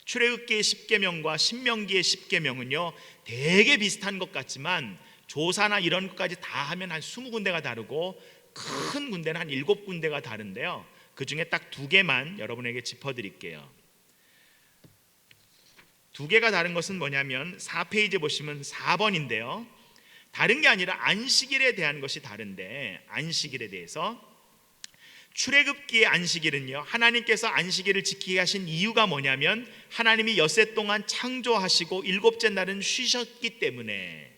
출애굽기의 10계명과 신명기의 10계명은요 되게 비슷한 것 같지만 조사나 이런 것까지 다 하면 한 20군데가 다르고 큰 군데는 한 7군데가 다른데요, 그 중에 딱 두 개만 여러분에게 짚어드릴게요. 두 개가 다른 것은 뭐냐면 4페이지 보시면 4번인데요 다른 게 아니라 안식일에 대한 것이 다른데, 안식일에 대해서 출애굽기의 안식일은요 하나님께서 안식일을 지키게 하신 이유가 뭐냐면 하나님이 엿새 동안 창조하시고 일곱째 날은 쉬셨기 때문에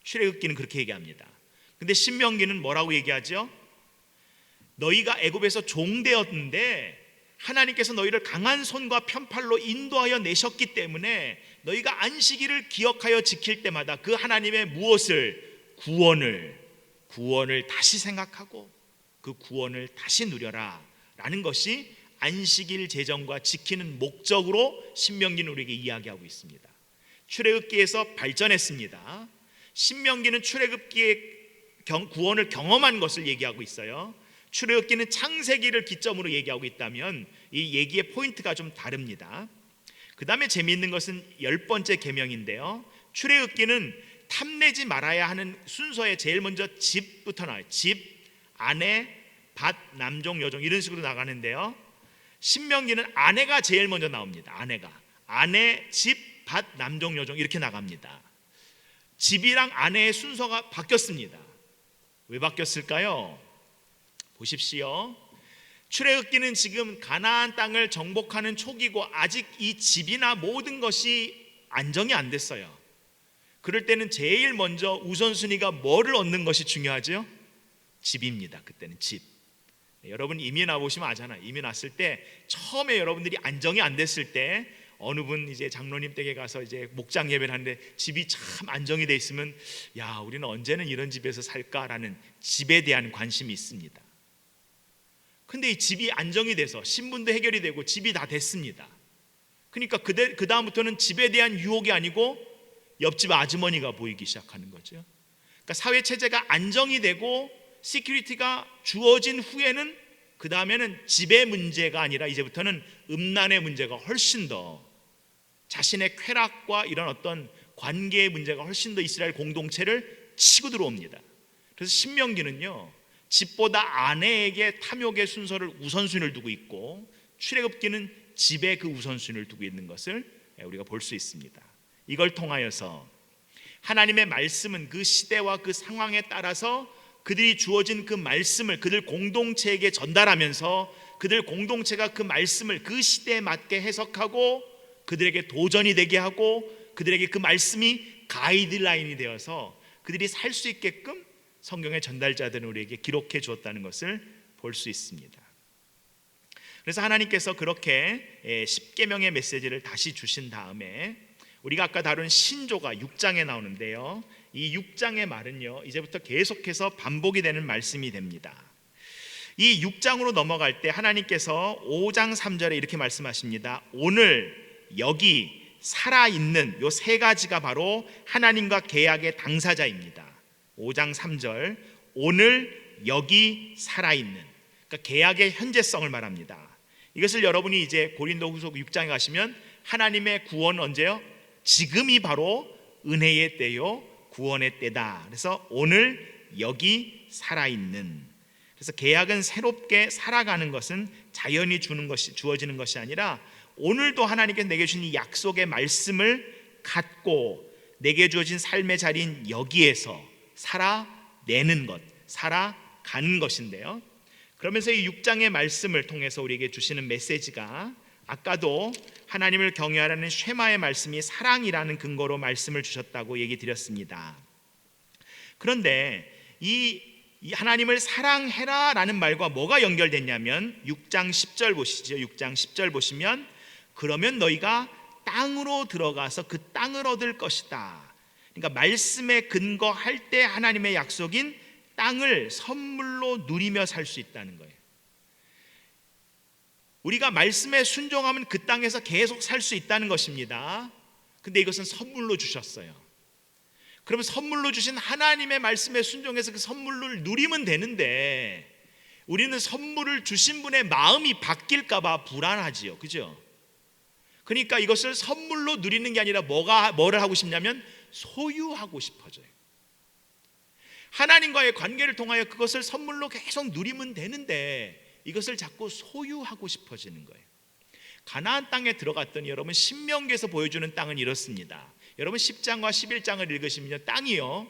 출애굽기는 그렇게 얘기합니다. 근데 신명기는 뭐라고 얘기하죠? 너희가 애굽에서 종되었는데 하나님께서 너희를 강한 손과 편팔로 인도하여 내셨기 때문에 너희가 안식일을 기억하여 지킬 때마다 그 하나님의 무엇을? 구원을 다시 생각하고 그 구원을 다시 누려라 라는 것이 안식일 제정과 지키는 목적으로 신명기는 우리에게 이야기하고 있습니다. 출애굽기에서 발전했습니다. 신명기는 출애굽기의 구원을 경험한 것을 얘기하고 있어요. 출애굽기는 창세기를 기점으로 얘기하고 있다면 이 얘기의 포인트가 좀 다릅니다. 그 다음에 재미있는 것은 10번째 계명인데요 출애굽기는 탐내지 말아야 하는 순서에 제일 먼저 집부터 나와요. 집, 아내, 밭, 남종, 여종 이런 식으로 나가는데요. 신명기는 아내가 제일 먼저 나옵니다. 아내, 집, 밭, 남종, 여종 이렇게 나갑니다. 집이랑 아내의 순서가 바뀌었습니다. 왜 바뀌었을까요? 보십시오. 출애굽기는 지금 가나안 땅을 정복하는 초기고 아직 이 집이나 모든 것이 안정이 안 됐어요. 그럴 때는 제일 먼저 우선순위가 뭐를 얻는 것이 중요하죠? 집입니다. 그때는 집. 여러분 이민 와보시면 아잖아요. 이민 왔을 때 처음에 여러분들이 안정이 안 됐을 때 어느 분 이제 장로님 댁에 가서 이제 목장 예배를 하는데 집이 참 안정이 돼 있으면 야, 우리는 언제는 이런 집에서 살까라는 집에 대한 관심이 있습니다. 근데 이 집이 안정이 돼서 신분도 해결이 되고 집이 다 됐습니다. 그러니까 그 다음부터는 집에 대한 유혹이 아니고 옆집 아주머니가 보이기 시작하는 거죠. 그러니까 사회 체제가 안정이 되고 시큐리티가 주어진 후에는 그 다음에는 집의 문제가 아니라 이제부터는 음란의 문제가 훨씬 더, 자신의 쾌락과 이런 어떤 관계의 문제가 훨씬 더 이스라엘 공동체를 치고 들어옵니다. 그래서 신명기는요, 집보다 아내에게 탐욕의 순서를 우선순위를 두고 있고, 출애굽기는 집에 그 우선순위를 두고 있는 것을 우리가 볼 수 있습니다. 이걸 통하여서 하나님의 말씀은 그 시대와 그 상황에 따라서 그들이 주어진 그 말씀을 그들 공동체에게 전달하면서 그들 공동체가 그 말씀을 그 시대에 맞게 해석하고 그들에게 도전이 되게 하고 그들에게 그 말씀이 가이드라인이 되어서 그들이 살 수 있게끔 성경의 전달자들은 우리에게 기록해 주었다는 것을 볼 수 있습니다. 그래서 하나님께서 그렇게 십계명의 메시지를 다시 주신 다음에 우리가 아까 다룬 신조가 6장에 나오는데요, 이 6장의 말은요 이제부터 계속해서 반복이 되는 말씀이 됩니다. 이 6장으로 넘어갈 때 하나님께서 5장 3절에 이렇게 말씀하십니다. 오늘 여기 살아있는 요 세 가지가 바로 하나님과 계약의 당사자입니다. 5장 3절, 오늘 여기 살아있는, 그러니까 계약의 현재성을 말합니다. 이것을 여러분이 이제 고린도후서 6장에 가시면 하나님의 구원 언제요? 지금이 바로 은혜의 때요 구원의 때다. 그래서 오늘 여기 살아있는, 그래서 계약은 새롭게 살아가는 것은 자연히 주어지는 것이 아니라 오늘도 하나님께서 내게 주신 이 약속의 말씀을 갖고 내게 주어진 삶의 자리인 여기에서 살아내는 것, 살아가는 것인데요, 그러면서 이 6장의 말씀을 통해서 우리에게 주시는 메시지가 아까도 하나님을 경외하라는 쉐마의 말씀이 사랑이라는 근거로 말씀을 주셨다고 얘기 드렸습니다. 그런데 이 하나님을 사랑해라 라는 말과 뭐가 연결됐냐면 6장 10절 보시죠. 6장 10절 보시면 그러면 너희가 땅으로 들어가서 그 땅을 얻을 것이다. 그러니까 말씀에 근거할 때 하나님의 약속인 땅을 선물로 누리며 살 수 있다는 거예요. 우리가 말씀에 순종하면 그 땅에서 계속 살 수 있다는 것입니다. 근데 이것은 선물로 주셨어요. 그러면 선물로 주신 하나님의 말씀에 순종해서 그 선물을 누리면 되는데 우리는 선물을 주신 분의 마음이 바뀔까 봐 불안하지요. 그죠? 그러니까 이것을 선물로 누리는 게 아니라 뭐를 하고 싶냐면 소유하고 싶어져요. 하나님과의 관계를 통하여 그것을 선물로 계속 누리면 되는데 이것을 자꾸 소유하고 싶어지는 거예요. 가나안 땅에 들어갔더니 여러분 신명기에서 보여주는 땅은 이렇습니다. 여러분 10장과 11장을 읽으시면 땅이요,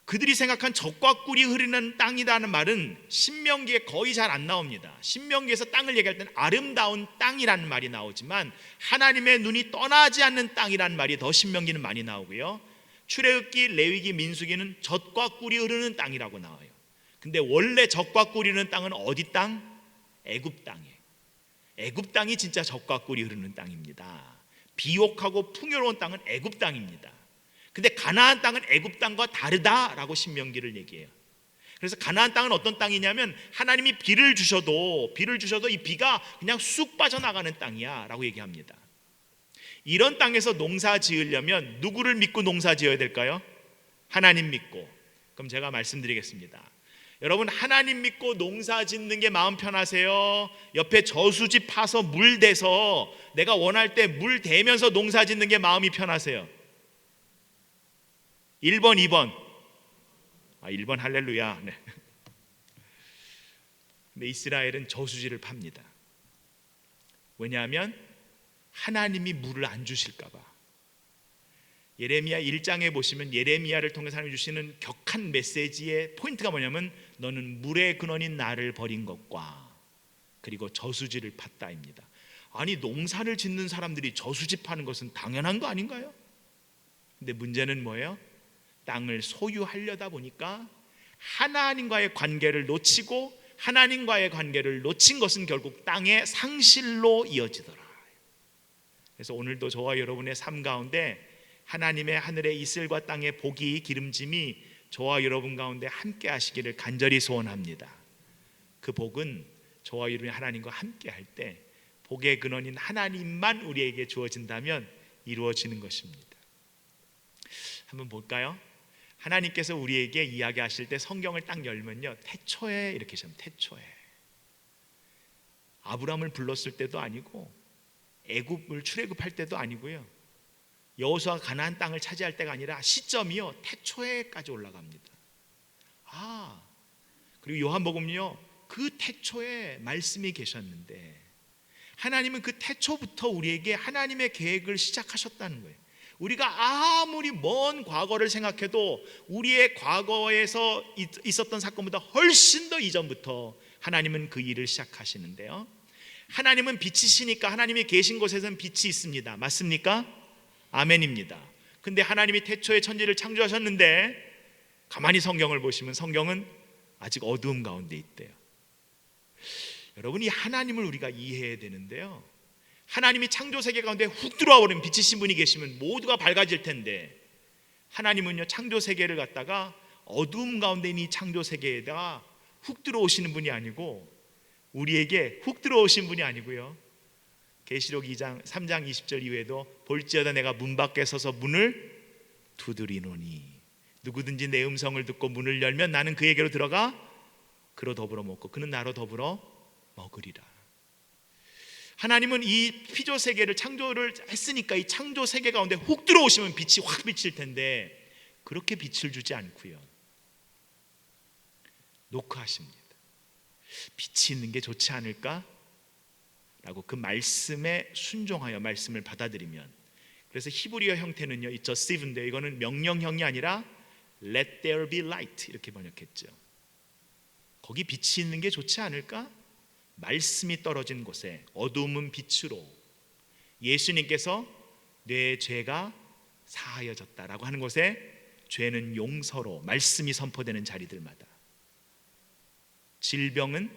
그들이 생각한 젖과 꿀이 흐르는 땅이라는 말은 신명기에 거의 잘 안 나옵니다. 신명기에서 땅을 얘기할 때는 아름다운 땅이라는 말이 나오지만 하나님의 눈이 떠나지 않는 땅이라는 말이 더 신명기는 많이 나오고요, 출애굽기, 레위기, 민수기는 젖과 꿀이 흐르는 땅이라고 나와요. 근데 원래 젖과 꿀이 흐르는 땅은 어디 땅? 애굽 땅이에요. 애굽 땅이 진짜 젖과 꿀이 흐르는 땅입니다. 비옥하고 풍요로운 땅은 애굽 땅입니다. 근데 가나안 땅은 애굽 땅과 다르다라고 신명기를 얘기해요. 그래서 가나안 땅은 어떤 땅이냐면 하나님이 비를 주셔도 이 비가 그냥 쑥 빠져나가는 땅이야 라고 얘기합니다. 이런 땅에서 농사 지으려면 누구를 믿고 농사 지어야 될까요? 하나님 믿고. 그럼 제가 말씀드리겠습니다. 여러분 하나님 믿고 농사 짓는 게 마음 편하세요? 옆에 저수지 파서 물 대서 내가 원할 때 물 대면서 농사 짓는 게 마음이 편하세요? 1번, 2번. 1번 할렐루야. 네. 근데 이스라엘은 저수지를 팝니다. 왜냐하면 하나님이 물을 안 주실까 봐. 예레미야 1장에 보시면 예레미야를 통해서 하나님이 주시는 격한 메시지의 포인트가 뭐냐면 너는 물의 근원인 나를 버린 것과 그리고 저수지를 팠다입니다. 아니, 농사를 짓는 사람들이 저수지 파는 것은 당연한 거 아닌가요? 근데 문제는 뭐예요? 땅을 소유하려다 보니까 하나님과의 관계를 놓치고 하나님과의 관계를 놓친 것은 결국 땅의 상실로 이어지더라. 그래서 오늘도 저와 여러분의 삶 가운데 하나님의 하늘의 이슬과 땅의 복이 기름짐이 저와 여러분 가운데 함께 하시기를 간절히 소원합니다. 그 복은 저와 여러분이 하나님과 함께 할 때 복의 근원인 하나님만 우리에게 주어진다면 이루어지는 것입니다. 한번 볼까요? 하나님께서 우리에게 이야기하실 때 성경을 딱 열면요, 태초에 이렇게 하시면 태초에 아브라함을 불렀을 때도 아니고 애굽을 출애굽할 때도 아니고요, 여호수아가 가나안 땅을 차지할 때가 아니라 시점이요 태초에까지 올라갑니다. 그리고 요한복음요 그 태초에 말씀이 계셨는데 하나님은 그 태초부터 우리에게 하나님의 계획을 시작하셨다는 거예요. 우리가 아무리 먼 과거를 생각해도 우리의 과거에서 있었던 사건보다 훨씬 더 이전부터 하나님은 그 일을 시작하시는데요, 하나님은 빛이시니까 하나님이 계신 곳에서는 빛이 있습니다. 맞습니까? 아멘입니다. 근데 하나님이 태초에 천지를 창조하셨는데 가만히 성경을 보시면 성경은 아직 어두움 가운데 있대요. 여러분, 이 하나님을 우리가 이해해야 되는데요, 하나님이 창조 세계 가운데 훅 들어와 버리면 빛이신 분이 계시면 모두가 밝아질 텐데 하나님은요 창조 세계를 갖다가 어두움 가운데 있는 이 창조 세계에다가 훅 들어오시는 분이 아니고 우리에게 훅 들어오신 분이 아니고요, 계시록 2장 3장 20절 이후에도 볼지어다 내가 문 밖에 서서 문을 두드리노니 누구든지 내 음성을 듣고 문을 열면 나는 그에게로 들어가 그로 더불어 먹고 그는 나로 더불어 먹으리라. 하나님은 이 피조 세계를 창조를 했으니까 이 창조 세계 가운데 훅 들어오시면 빛이 확 비칠 텐데 그렇게 빛을 주지 않고요, 노크하십니다. 빛이 있는 게 좋지 않을까? 라고 그 말씀에 순종하여 말씀을 받아들이면, 그래서 히브리어 형태는요 이 저스티브인데 이거는 명령형이 아니라 Let there be light 이렇게 번역했죠. 거기 빛이 있는 게 좋지 않을까? 말씀이 떨어진 곳에 어두움은 빛으로, 예수님께서 내 죄가 사하여졌다라고 하는 곳에 죄는 용서로 말씀이 선포되는 자리들마다, 질병은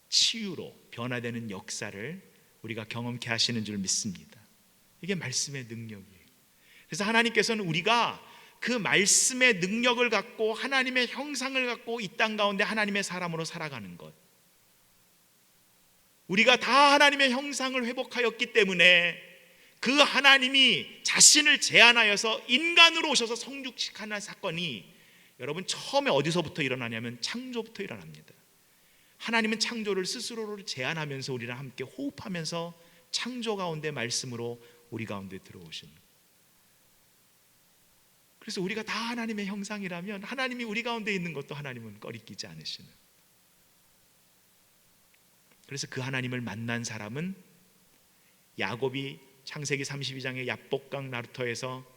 치유로 변화되는 역사를 우리가 경험케 하시는 줄 믿습니다. 이게 말씀의 능력이에요. 그래서 하나님께서는 우리가 그 말씀의 능력을 갖고 하나님의 형상을 갖고 이 땅 가운데 하나님의 사람으로 살아가는 것, 우리가 다 하나님의 형상을 회복하였기 때문에 그 하나님이 자신을 제한하여서 인간으로 오셔서 성육식하는 사건이 여러분 처음에 어디서부터 일어나냐면 창조부터 일어납니다. 하나님은 창조를 스스로를 제한하면서 우리랑 함께 호흡하면서 창조 가운데 말씀으로 우리 가운데 들어오시는 거예요. 그래서 우리가 다 하나님의 형상이라면 하나님이 우리 가운데 있는 것도 하나님은 꺼리끼지 않으시는, 그래서 그 하나님을 만난 사람은 야곱이 창세기 32장의 야복강 나루터에서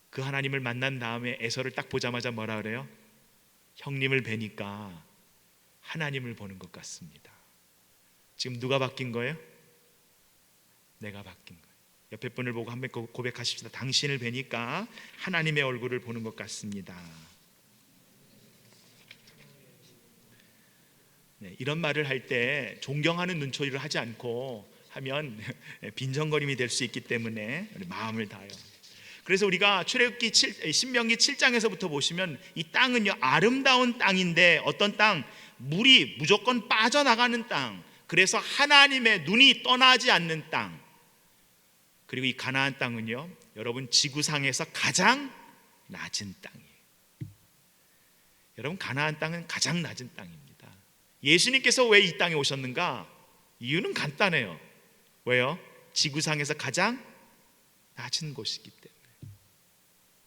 그 하나님을 만난 다음에 에서를 딱 보자마자 뭐라 그래요? 형님을 뵈니까 하나님을 보는 것 같습니다. 지금 누가 바뀐 거예요? 내가 바뀐 거예요. 옆에 분을 보고 한번 고백하십시다. 당신을 뵈니까 하나님의 얼굴을 보는 것 같습니다. 네, 이런 말을 할 때 존경하는 눈초리를 하지 않고 하면 빈정거림이 될 수 있기 때문에 마음을 다해요. 그래서 우리가 출애굽기 신명기 7장에서부터 보시면 이 땅은요 아름다운 땅인데 어떤 땅? 물이 무조건 빠져나가는 땅, 그래서 하나님의 눈이 떠나지 않는 땅. 그리고 이 가나안 땅은요 여러분 지구상에서 가장 낮은 땅이에요. 여러분 가나안 땅은 가장 낮은 땅입니다. 예수님께서 왜 이 땅에 오셨는가? 이유는 간단해요. 왜요? 지구상에서 가장 낮은 곳이기 때문에.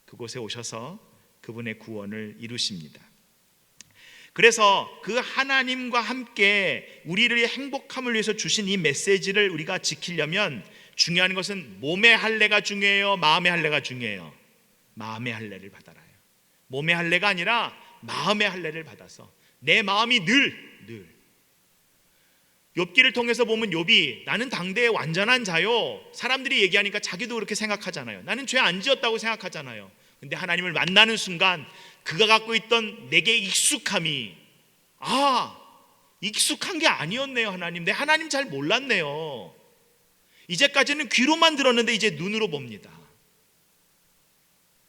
그곳에 오셔서 그분의 구원을 이루십니다. 그래서 그 하나님과 함께 우리를 행복함을 위해서 주신 이 메시지를 우리가 지키려면 중요한 것은 몸의 할례가 중요해요, 마음의 할례가 중요해요? 마음의 할례를 받아라요. 몸의 할례가 아니라 마음의 할례를 받아서 내 마음이 늘 욥기를 통해서 보면 욥이 나는 당대의 완전한 자요, 사람들이 얘기하니까 자기도 그렇게 생각하잖아요. 나는 죄 안 지었다고 생각하잖아요. 근데 하나님을 만나는 순간 그가 갖고 있던 내게 익숙함이 익숙한 게 아니었네요. 하나님, 내 하나님 잘 몰랐네요. 이제까지는 귀로만 들었는데 이제 눈으로 봅니다.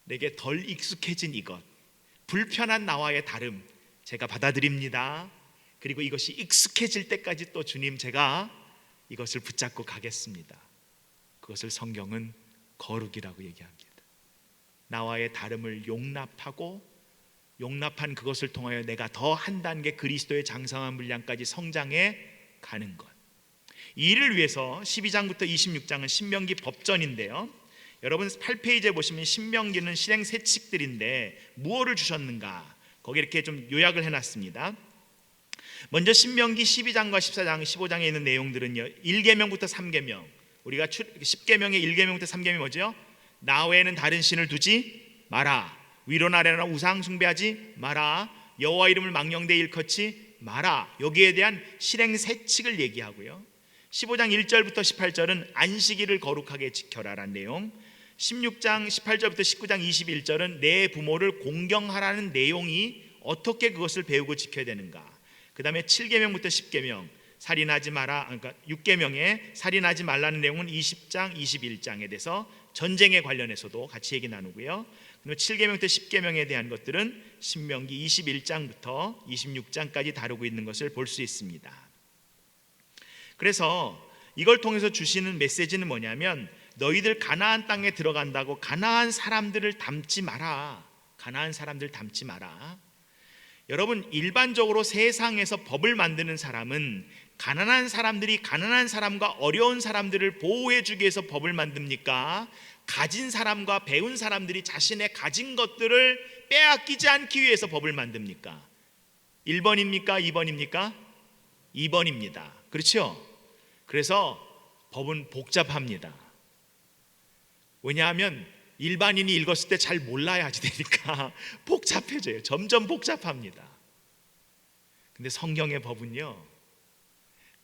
내게 덜 익숙해진 이것, 불편한 나와의 다름 제가 받아들입니다. 그리고 이것이 익숙해질 때까지 또 주님, 제가 이것을 붙잡고 가겠습니다. 그것을 성경은 거룩이라고 얘기합니다. 나와의 다름을 용납한 그것을 통하여 내가 더 한 단계 그리스도의 장성한 분량까지 성장해 가는 것. 이 일을 위해서 12장부터 26장은 신명기 법전인데요, 여러분 8페이지에 보시면 신명기는 실행 세칙들인데 무엇을 주셨는가, 거기 이렇게 좀 요약을 해놨습니다. 먼저 신명기 12장과 14장, 15장에 있는 내용들은요, 1계명부터 3계명, 우리가 10계명의 1계명부터 3계명이 뭐죠? 나 외에는 다른 신을 두지 마라, 위로나 아래나 우상 숭배하지 마라, 여호와 이름을 망령되이 일컫지 마라. 여기에 대한 실행 세칙을 얘기하고요, 15장 1절부터 18절은 안식일을 거룩하게 지켜라라는 내용, 16장 18절부터 19장 21절은 내 부모를 공경하라는 내용이 어떻게 그것을 배우고 지켜야 되는가. 그 다음에 7계명부터 10계명 살인하지 마라, 그러니까 6계명에 살인하지 말라는 내용은 20장 21장에 대해서 전쟁에 관련해서도 같이 얘기 나누고요, 그리고 7계명부터 10계명에 대한 것들은 신명기 21장부터 26장까지 다루고 있는 것을 볼 수 있습니다. 그래서 이걸 통해서 주시는 메시지는 뭐냐면, 너희들 가나안 땅에 들어간다고 가나안 사람들을 닮지 마라. 가나안 사람들 닮지 마라. 여러분, 일반적으로 세상에서 법을 만드는 사람은 가난한 사람들이 가난한 사람과 어려운 사람들을 보호해 주기 위해서 법을 만듭니까? 가진 사람과 배운 사람들이 자신의 가진 것들을 빼앗기지 않기 위해서 법을 만듭니까? 1번입니까? 2번입니까? 2번입니다. 그렇죠? 그래서 법은 복잡합니다. 왜냐하면 일반인이 읽었을 때 잘 몰라야지 되니까 복잡해져요. 점점 복잡합니다. 근데 성경의 법은요,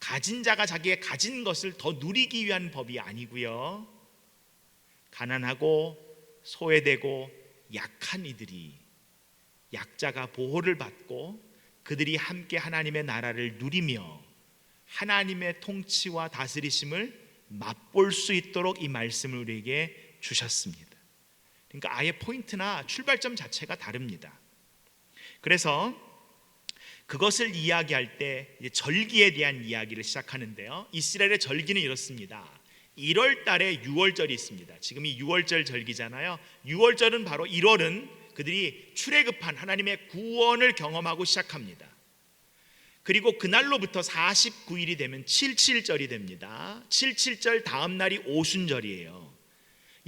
가진 자가 자기의 가진 것을 더 누리기 위한 법이 아니고요, 가난하고 소외되고 약한 이들이, 약자가 보호를 받고 그들이 함께 하나님의 나라를 누리며 하나님의 통치와 다스리심을 맛볼 수 있도록 이 말씀을 우리에게 주셨습니다. 그러니까 아예 포인트나 출발점 자체가 다릅니다. 그래서 그것을 이야기할 때 절기에 대한 이야기를 시작하는데요, 이스라엘의 절기는 이렇습니다. 1월 달에 6월절이 있습니다. 지금이 6월절 절기잖아요. 6월절은 바로 1월은 그들이 출애굽한 하나님의 구원을 경험하고 시작합니다. 그리고 그날로부터 49일이 되면 77절이 됩니다. 77절 다음 날이 오순절이에요.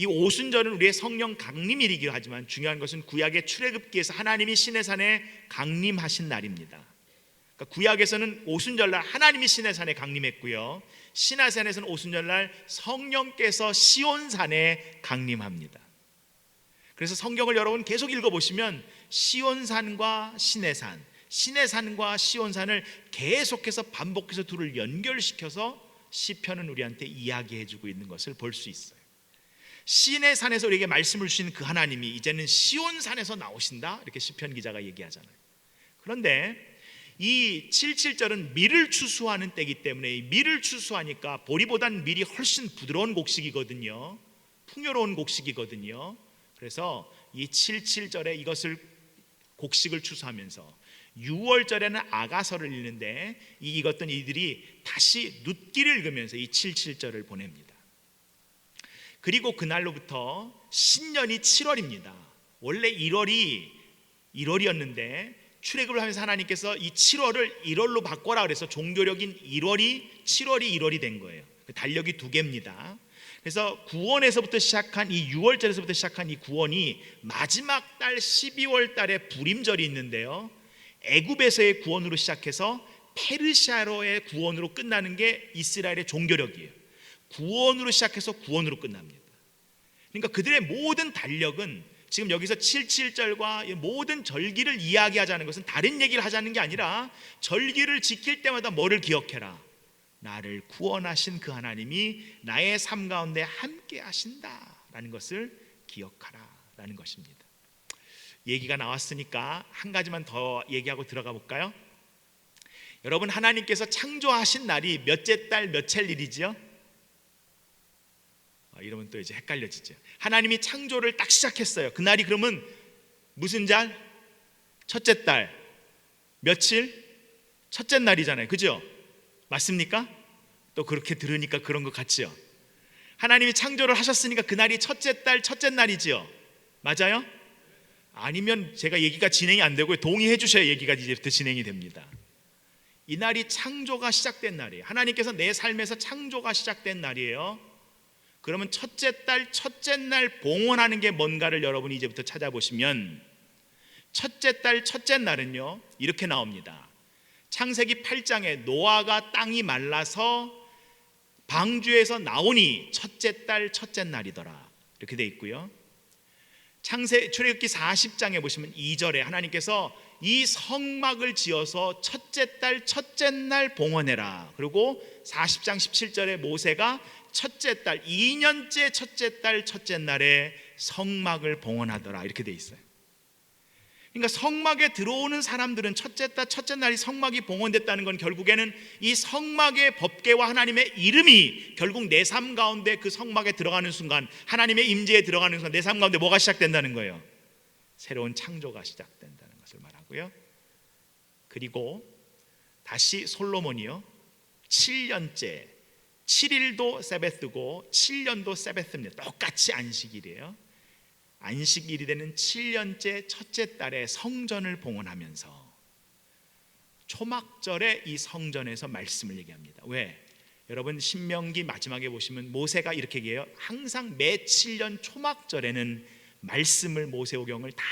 이 오순절은 우리의 성령 강림일이기도 하지만 중요한 것은 구약의 출애굽기에서 하나님이 시내산에 강림하신 날입니다. 그러니까 구약에서는 오순절날 하나님이 시내산에 강림했고요, 시내산에서는 오순절날 성령께서 시온산에 강림합니다. 그래서 성경을 여러분 계속 읽어보시면 시온산과 시내산, 시내산과 시온산을 계속해서 반복해서 둘을 연결시켜서 시편은 우리한테 이야기해주고 있는 것을 볼 수 있어요. 시내산에서 우리에게 말씀을 주신 그 하나님이 이제는 시온산에서 나오신다, 이렇게 시편 기자가 얘기하잖아요. 그런데 이 77절은 밀을 추수하는 때이기 때문에 밀을 추수하니까 보리보단 밀이 훨씬 부드러운 곡식이거든요, 풍요로운 곡식이거든요. 그래서 이 77절에 이것을 곡식을 추수하면서 6월절에는 아가서를 읽는데 이것은 이들이 다시 눕기를 읽으면서 이 77절을 보냅니다. 그리고 그날로부터 신년이 7월입니다. 원래 1월이었는데 출애굽을 하면서 하나님께서 이 7월을 1월로 바꿔라 그래서 종교력인 1월이 7월이 1월이 된 거예요. 달력이 두 개입니다. 그래서 구원에서부터 시작한 이 6월절에서부터 시작한 이 구원이 마지막 달 12월 달에 부림절이 있는데요, 애굽에서의 구원으로 시작해서 페르시아로의 구원으로 끝나는 게 이스라엘의 종교력이에요. 구원으로 시작해서 구원으로 끝납니다. 그러니까 그들의 모든 달력은 지금 여기서 77절과 모든 절기를 이야기하자는 것은 다른 얘기를 하자는 게 아니라 절기를 지킬 때마다 뭐를 기억해라? 나를 구원하신 그 하나님이 나의 삶 가운데 함께 하신다라는 것을 기억하라 라는 것입니다. 얘기가 나왔으니까 한 가지만 더 얘기하고 들어가 볼까요? 여러분, 하나님께서 창조하신 날이 몇째 달 몇째 일이지요? 이러면 또 이제 헷갈려지죠. 하나님이 창조를 딱 시작했어요. 그날이 그러면 무슨 달? 첫째 달. 며칠? 첫째 날이잖아요. 그죠? 맞습니까? 또 그렇게 들으니까 그런 것 같지요. 하나님이 창조를 하셨으니까 그날이 첫째 달 첫째 날이지요. 맞아요? 아니면 제가 얘기가 진행이 안 되고 동의해 주셔야 얘기가 이제부터 진행이 됩니다. 이날이 창조가 시작된 날이에요. 하나님께서 내 삶에서 창조가 시작된 날이에요. 그러면 첫째 달 첫째 날 봉헌하는 게 뭔가를 여러분이 이제부터 찾아보시면, 첫째 달 첫째 날은요 이렇게 나옵니다. 창세기 8장에 노아가 땅이 말라서 방주에서 나오니 첫째 달 첫째 날이더라, 이렇게 돼 있고요. 출애굽기 40장에 보시면 2절에 하나님께서 이 성막을 지어서 첫째 달 첫째 날 봉헌해라. 그리고 40장 17절에 모세가 첫째 달 2년째 첫째 달 첫째 날에 성막을 봉헌하더라, 이렇게 돼 있어요. 그러니까 성막에 들어오는 사람들은 첫째 달 첫째 날이 성막이 봉헌됐다는 건 결국에는 이 성막의 법궤와 하나님의 이름이 결국 내 삶 가운데 그 성막에 들어가는 순간, 하나님의 임재에 들어가는 순간 내 삶 가운데 뭐가 시작된다는 거예요? 새로운 창조가 시작된다는 것을 말하고요. 그리고 다시 솔로몬이요 7년째 7일도 세베스고 7년도 세베스입니다. 똑같이 안식일이에요. 안식일이 되는 7년째 첫째 달에 성전을 봉헌하면서 초막절에 이 성전에서 말씀을 얘기합니다. 왜? 여러분, 신명기 마지막에 보시면 모세가 이렇게 얘기해요. 항상 매 7년 초막절에는 말씀을, 모세오경을 다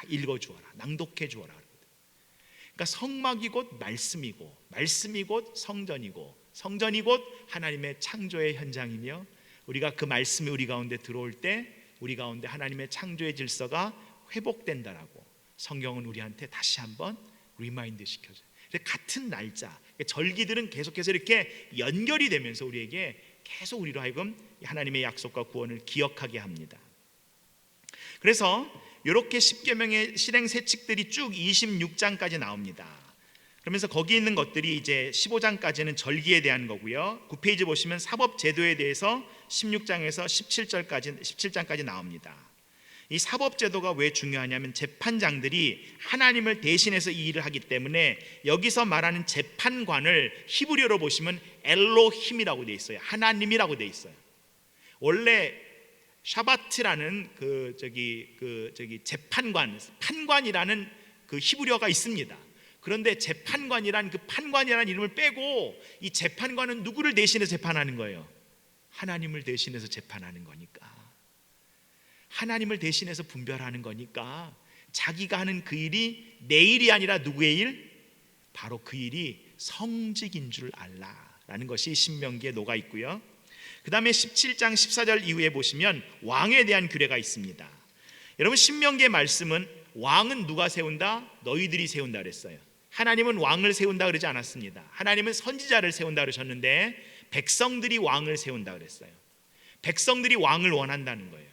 읽어주어라, 낭독해 주어라. 그러니까 성막이 곧 말씀이고, 말씀이 곧 성전이고, 성전이 곧 하나님의 창조의 현장이며, 우리가 그 말씀이 우리 가운데 들어올 때 우리 가운데 하나님의 창조의 질서가 회복된다라고 성경은 우리한테 다시 한번 리마인드 시켜줘요. 같은 날짜, 절기들은 계속해서 이렇게 연결이 되면서 우리에게 계속 우리로 하여금 하나님의 약속과 구원을 기억하게 합니다. 그래서 이렇게 십계명의 실행 세칙들이 쭉 26장까지 나옵니다. 그러면서 거기 있는 것들이 이제 15장까지는 절기에 대한 거고요. 9페이지 보시면 사법 제도에 대해서 16장에서 17장까지 나옵니다. 이 사법 제도가 왜 중요하냐면 재판장들이 하나님을 대신해서 이 일을 하기 때문에 여기서 말하는 재판관을 히브리어로 보시면 엘로힘이라고 돼 있어요. 하나님이라고 돼 있어요. 원래 샤바트라는 판관이라는 그 히브리어가 있습니다. 그런데 재판관이란 그 판관이라는 이름을 빼고 이 재판관은 누구를 대신해서 재판하는 거예요? 하나님을 대신해서 재판하는 거니까, 하나님을 대신해서 분별하는 거니까 자기가 하는 그 일이 내 일이 아니라 누구의 일? 바로 그 일이 성직인 줄 알라라는 것이 신명기에 녹아 있고요. 그 다음에 17장 14절 이후에 보시면 왕에 대한 규례가 있습니다. 여러분, 신명기의 말씀은 왕은 누가 세운다? 너희들이 세운다 그랬어요. 하나님은 왕을 세운다 그러지 않았습니다. 하나님은 선지자를 세운다 그러셨는데 백성들이 왕을 세운다 그랬어요. 백성들이 왕을 원한다는 거예요.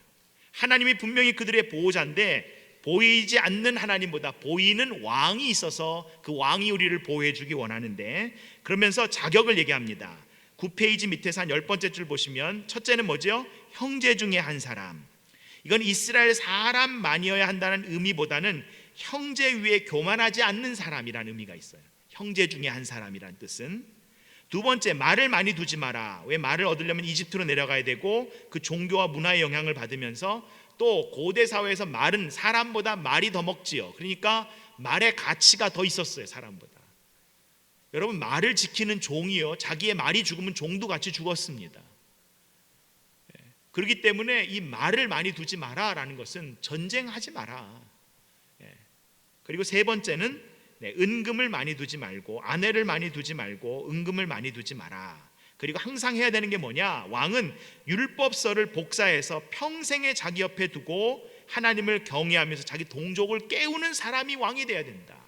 하나님이 분명히 그들의 보호자인데 보이지 않는 하나님보다 보이는 왕이 있어서 그 왕이 우리를 보호해 주기 원하는데, 그러면서 자격을 얘기합니다. 9페이지 밑에서 한 10번째 줄 보시면 첫째는 뭐죠? 형제 중에 한 사람. 이건 이스라엘 사람만이어야 한다는 의미보다는 형제 위에 교만하지 않는 사람이라는 의미가 있어요. 형제 중에 한 사람이라는 뜻은. 두 번째, 말을 많이 두지 마라. 왜? 말을 얻으려면 이집트로 내려가야 되고 그 종교와 문화의 영향을 받으면서 또 고대 사회에서 말은 사람보다 말이 더 먹지요. 그러니까 말의 가치가 더 있었어요, 사람보다. 여러분, 말을 지키는 종이요, 자기의 말이 죽으면 종도 같이 죽었습니다. 그렇기 때문에 이 말을 많이 두지 마라라는 것은 전쟁하지 마라. 그리고 세 번째는 은금을 많이 두지 말고, 아내를 많이 두지 말고 은금을 많이 두지 마라. 그리고 항상 해야 되는 게 뭐냐? 왕은 율법서를 복사해서 평생에 자기 옆에 두고 하나님을 경외하면서 자기 동족을 깨우는 사람이 왕이 돼야 된다.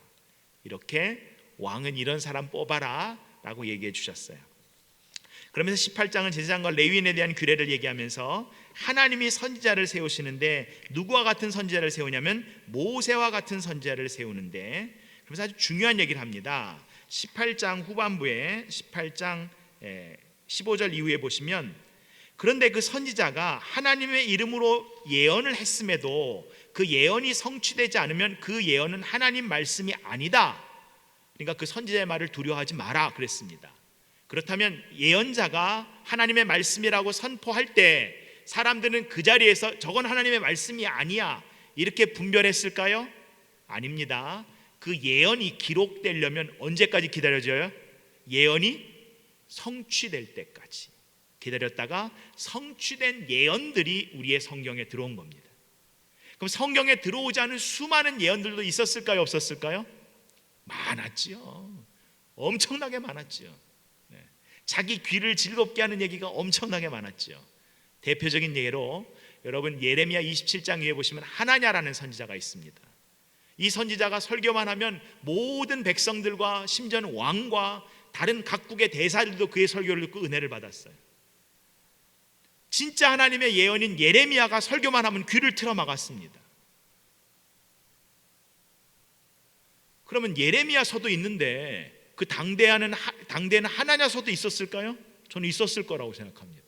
이렇게 왕은 이런 사람 뽑아라 라고 얘기해 주셨어요. 그러면서 18장은 제사장과 레위인에 대한 규례를 얘기하면서 하나님이 선지자를 세우시는데 누구와 같은 선지자를 세우냐면 모세와 같은 선지자를 세우는데, 그래서 아주 중요한 얘기를 합니다. 18장 후반부에 18장 15절 이후에 보시면, 그런데 그 선지자가 하나님의 이름으로 예언을 했음에도 그 예언이 성취되지 않으면 그 예언은 하나님 말씀이 아니다. 그러니까 그 선지자의 말을 두려워하지 마라 그랬습니다. 그렇다면 예언자가 하나님의 말씀이라고 선포할 때 사람들은 그 자리에서 저건 하나님의 말씀이 아니야 이렇게 분별했을까요? 아닙니다. 그 예언이 기록되려면 언제까지 기다려져요? 예언이 성취될 때까지 기다렸다가 성취된 예언들이 우리의 성경에 들어온 겁니다. 그럼 성경에 들어오지 않은 수많은 예언들도 있었을까요? 없었을까요? 많았지요. 엄청나게 많았지요. 자기 귀를 즐겁게 하는 얘기가 엄청나게 많았지요. 대표적인 예로 여러분 예레미야 27장 위에 보시면 하나냐라는 선지자가 있습니다. 이 선지자가 설교만 하면 모든 백성들과 심지어는 왕과 다른 각국의 대사들도 그의 설교를 듣고 은혜를 받았어요. 진짜 하나님의 예언인 예레미야가 설교만 하면 귀를 틀어 막았습니다. 그러면 예레미야서도 있는데 그 당대에는 하나냐서도 있었을까요? 저는 있었을 거라고 생각합니다.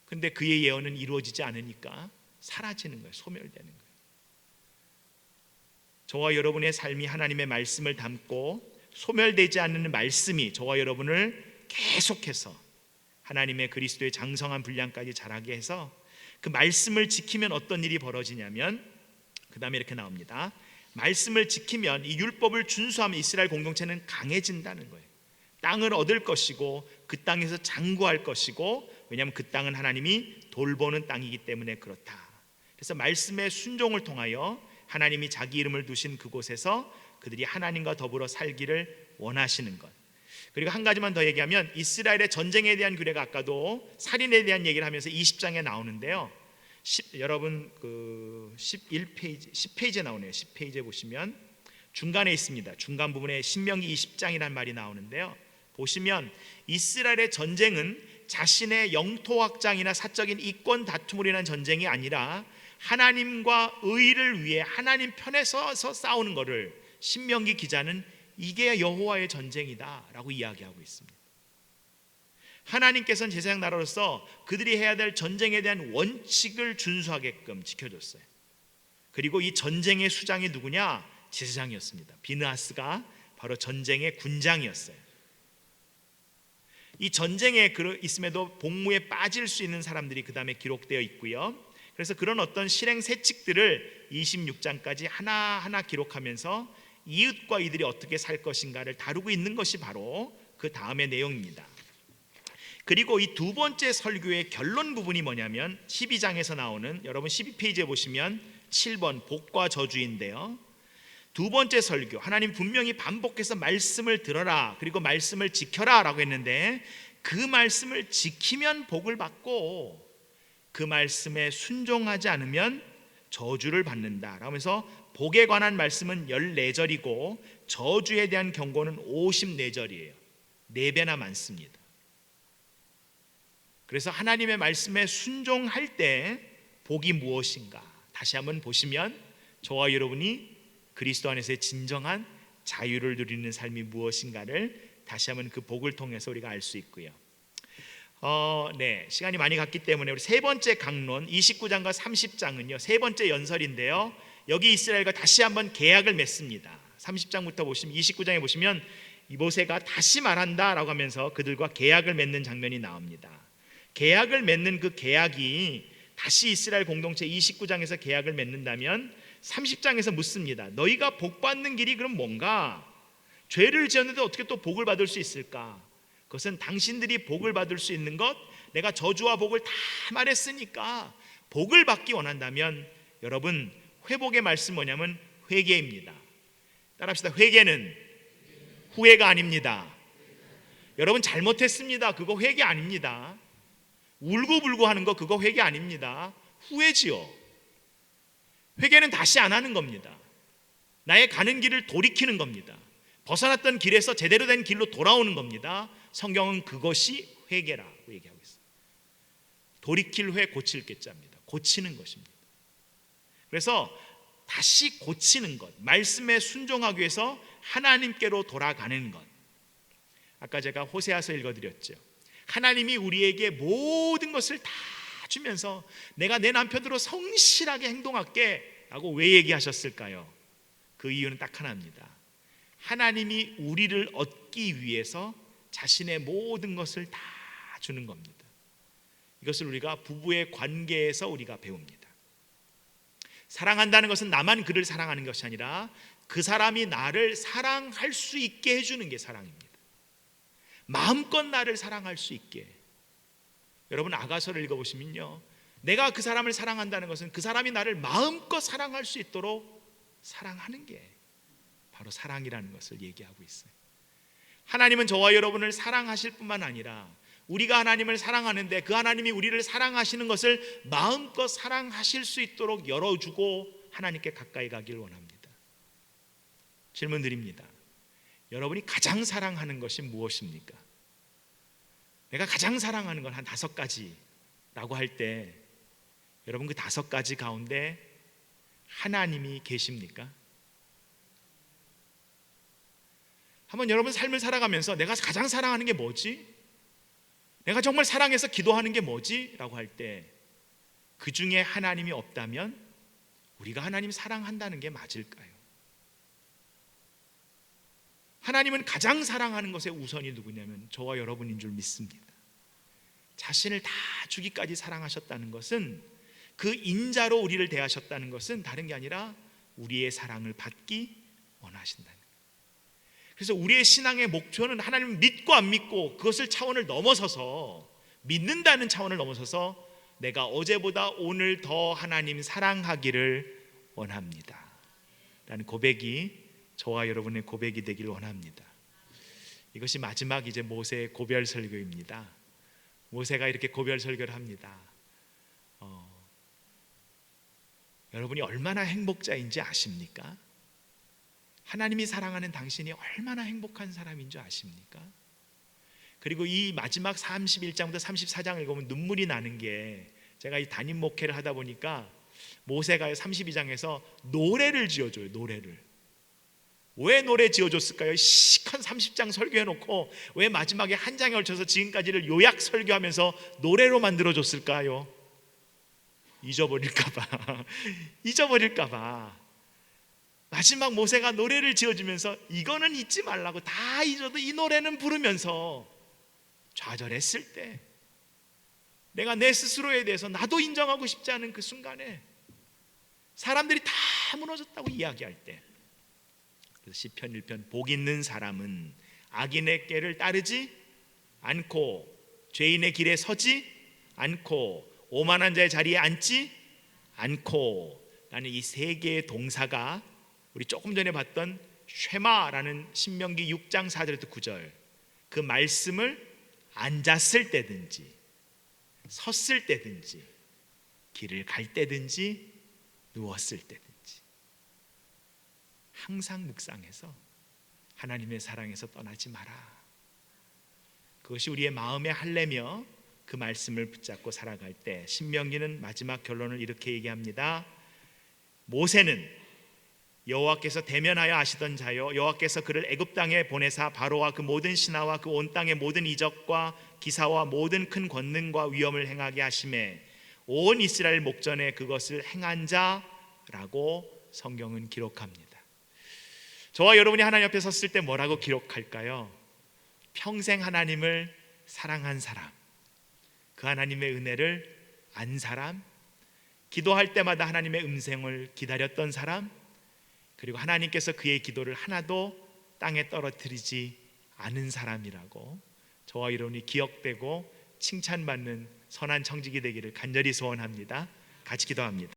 근데 그의 예언은 이루어지지 않으니까 사라지는 거예요. 소멸되는 거예요. 저와 여러분의 삶이 하나님의 말씀을 담고 소멸되지 않는 말씀이 저와 여러분을 계속해서 하나님의 그리스도의 장성한 분량까지 자라게 해서 그 말씀을 지키면 어떤 일이 벌어지냐면, 그 다음에 이렇게 나옵니다. 말씀을 지키면 이 율법을 준수하면 이스라엘 공동체는 강해진다는 거예요. 땅을 얻을 것이고 그 땅에서 장구할 것이고, 왜냐하면 그 땅은 하나님이 돌보는 땅이기 때문에 그렇다. 그래서 말씀의 순종을 통하여 하나님이 자기 이름을 두신 그곳에서 그들이 하나님과 더불어 살기를 원하시는 것. 그리고 한 가지만 더 얘기하면 이스라엘의 전쟁에 대한 규례가 아까도 살인에 대한 얘기를 하면서 20장에 나오는데요. 여러분 그 10페이지에 나오네요. 10페이지에 보시면 중간에 있습니다. 중간 부분에 신명기 20장이라는 말이 나오는데요. 보시면 이스라엘의 전쟁은 자신의 영토 확장이나 사적인 이권 다툼으로 인한 전쟁이 아니라 하나님과 의를 위해 하나님 편에 서서 싸우는 것을 신명기 기자는 이게 여호와의 전쟁이다 라고 이야기하고 있습니다. 하나님께서는 제사장 나라로서 그들이 해야 될 전쟁에 대한 원칙을 준수하게끔 지켜줬어요. 그리고 이 전쟁의 수장이 누구냐? 제사장이었습니다. 비느하스가 바로 전쟁의 군장이었어요. 이 전쟁에 있음에도 복무에 빠질 수 있는 사람들이 그 다음에 기록되어 있고요. 그래서 그런 어떤 실행 세칙들을 26장까지 하나하나 기록하면서 이웃과 이들이 어떻게 살 것인가를 다루고 있는 것이 바로 그 다음의 내용입니다. 그리고 이 두 번째 설교의 결론 부분이 뭐냐면 12장에서 나오는, 여러분 12페이지에 보시면 7번 복과 저주인데요. 두 번째 설교, 하나님 분명히 반복해서 말씀을 들어라 그리고 말씀을 지켜라 라고 했는데, 그 말씀을 지키면 복을 받고 그 말씀에 순종하지 않으면 저주를 받는다 라면서 복에 관한 말씀은 14절이고 저주에 대한 경고는 54절이에요. 4배나 많습니다. 그래서 하나님의 말씀에 순종할 때 복이 무엇인가 다시 한번 보시면 저와 여러분이 그리스도 안에서의 진정한 자유를 누리는 삶이 무엇인가를 다시 한번 그 복을 통해서 우리가 알 수 있고요. 시간이 많이 갔기 때문에 우리 세 번째 강론 29장과 30장은요 세 번째 연설인데요. 여기 이스라엘과 다시 한번 계약을 맺습니다. 30장부터 보시면 29장에 보시면 이 모세가 다시 말한다 라고 하면서 그들과 계약을 맺는 장면이 나옵니다. 계약을 맺는 그 계약이 다시 이스라엘 공동체 29장에서 계약을 맺는다면 30장에서 묻습니다. 너희가 복 받는 길이 그럼 뭔가? 죄를 지었는데 어떻게 또 복을 받을 수 있을까? 그것은 당신들이 복을 받을 수 있는 것, 내가 저주와 복을 다 말했으니까 복을 받기 원한다면 여러분, 회복의 말씀 뭐냐면 회개입니다. 따라합시다. 회개는 후회가 아닙니다. 여러분, 잘못했습니다. 그거 회개 아닙니다. 울고불고 하는 거 그거 회개 아닙니다. 후회지요. 회개는 다시 안 하는 겁니다. 나의 가는 길을 돌이키는 겁니다. 벗어났던 길에서 제대로 된 길로 돌아오는 겁니다. 성경은 그것이 회개라고 얘기하고 있어요. 돌이킬 회, 고칠 개자입니다. 고치는 것입니다. 그래서 다시 고치는 것, 말씀에 순종하기 위해서 하나님께로 돌아가는 것. 아까 제가 호세아서 읽어드렸죠. 하나님이 우리에게 모든 것을 다 주면서 내가 내 남편으로 성실하게 행동할게 라고 왜 얘기하셨을까요? 그 이유는 딱 하나입니다. 하나님이 우리를 얻기 위해서 자신의 모든 것을 다 주는 겁니다. 이것을 우리가 부부의 관계에서 우리가 배웁니다. 사랑한다는 것은 나만 그를 사랑하는 것이 아니라 그 사람이 나를 사랑할 수 있게 해주는 게 사랑입니다. 마음껏 나를 사랑할 수 있게. 여러분, 아가서를 읽어보시면요, 내가 그 사람을 사랑한다는 것은 그 사람이 나를 마음껏 사랑할 수 있도록 사랑하는 게 바로 사랑이라는 것을 얘기하고 있어요. 하나님은 저와 여러분을 사랑하실 뿐만 아니라 우리가 하나님을 사랑하는데 그 하나님이 우리를 사랑하시는 것을 마음껏 사랑하실 수 있도록 열어주고 하나님께 가까이 가길 원합니다. 질문 드립니다. 여러분이 가장 사랑하는 것이 무엇입니까? 내가 가장 사랑하는 건 한 5가지라고 할 때 여러분, 그 5가지 가운데 하나님이 계십니까? 한번 여러분 삶을 살아가면서 내가 가장 사랑하는 게 뭐지? 내가 정말 사랑해서 기도하는 게 뭐지? 라고 할 때 그 중에 하나님이 없다면 우리가 하나님 사랑한다는 게 맞을까요? 하나님은 가장 사랑하는 것의 우선이 누구냐면 저와 여러분인 줄 믿습니다. 자신을 다 주기까지 사랑하셨다는 것은, 그 인자로 우리를 대하셨다는 것은 다른 게 아니라 우리의 사랑을 받기 원하신다는 거예요. 그래서 우리의 신앙의 목표는 하나님을 믿고 안 믿고 그것을 차원을 넘어서서, 믿는다는 차원을 넘어서서 내가 어제보다 오늘 더 하나님 사랑하기를 원합니다 라는 고백이 저와 여러분의 고백이 되길 원합니다. 이것이 마지막 이제 모세의 고별 설교입니다. 모세가 이렇게 고별 설교를 합니다. 여러분이 얼마나 행복자인지 아십니까? 하나님이 사랑하는 당신이 얼마나 행복한 사람인 줄 아십니까? 그리고 이 마지막 31장부터 34장을 읽으면 눈물이 나는 게, 제가 이 담임 목회를 하다 보니까 모세가 32장에서 노래를 지어줘요. 노래를. 왜 노래 지어줬을까요? 시큰 30장 설교해놓고 왜 마지막에 한 장에 걸쳐서 지금까지를 요약 설교하면서 노래로 만들어줬을까요? 잊어버릴까봐. 잊어버릴까봐. 마지막 모세가 노래를 지어주면서 이거는 잊지 말라고, 다 잊어도 이 노래는 부르면서 좌절했을 때, 내가 내 스스로에 대해서 나도 인정하고 싶지 않은 그 순간에 사람들이 다 무너졌다고 이야기할 때, 그래서 시편 1편, 복 있는 사람은 악인의 꾀를 따르지 않고 죄인의 길에 서지 않고 오만한 자의 자리에 앉지 않고 라는 이 3개의 동사가 우리 조금 전에 봤던 쉐마라는 신명기 6장 4절부터 9절, 그 말씀을 앉았을 때든지 섰을 때든지 길을 갈 때든지 누웠을 때든지 항상 묵상해서 하나님의 사랑에서 떠나지 마라. 그것이 우리의 마음에 할래며 그 말씀을 붙잡고 살아갈 때, 신명기는 마지막 결론을 이렇게 얘기합니다. 모세는 여호와께서 대면하여 아시던 자요, 여호와께서 그를 애굽 땅에 보내사 바로와 그 모든 신하와 그 온 땅의 모든 이적과 기사와 모든 큰 권능과 위엄을 행하게 하심에 온 이스라엘 목전에 그것을 행한 자라고 성경은 기록합니다. 저와 여러분이 하나님 앞에 섰을 때 뭐라고 기록할까요? 평생 하나님을 사랑한 사람, 그 하나님의 은혜를 안 사람, 기도할 때마다 하나님의 음성을 기다렸던 사람, 그리고 하나님께서 그의 기도를 하나도 땅에 떨어뜨리지 않은 사람이라고 저와 여러분이 기억되고 칭찬받는 선한 청직이 되기를 간절히 소원합니다. 같이 기도합니다.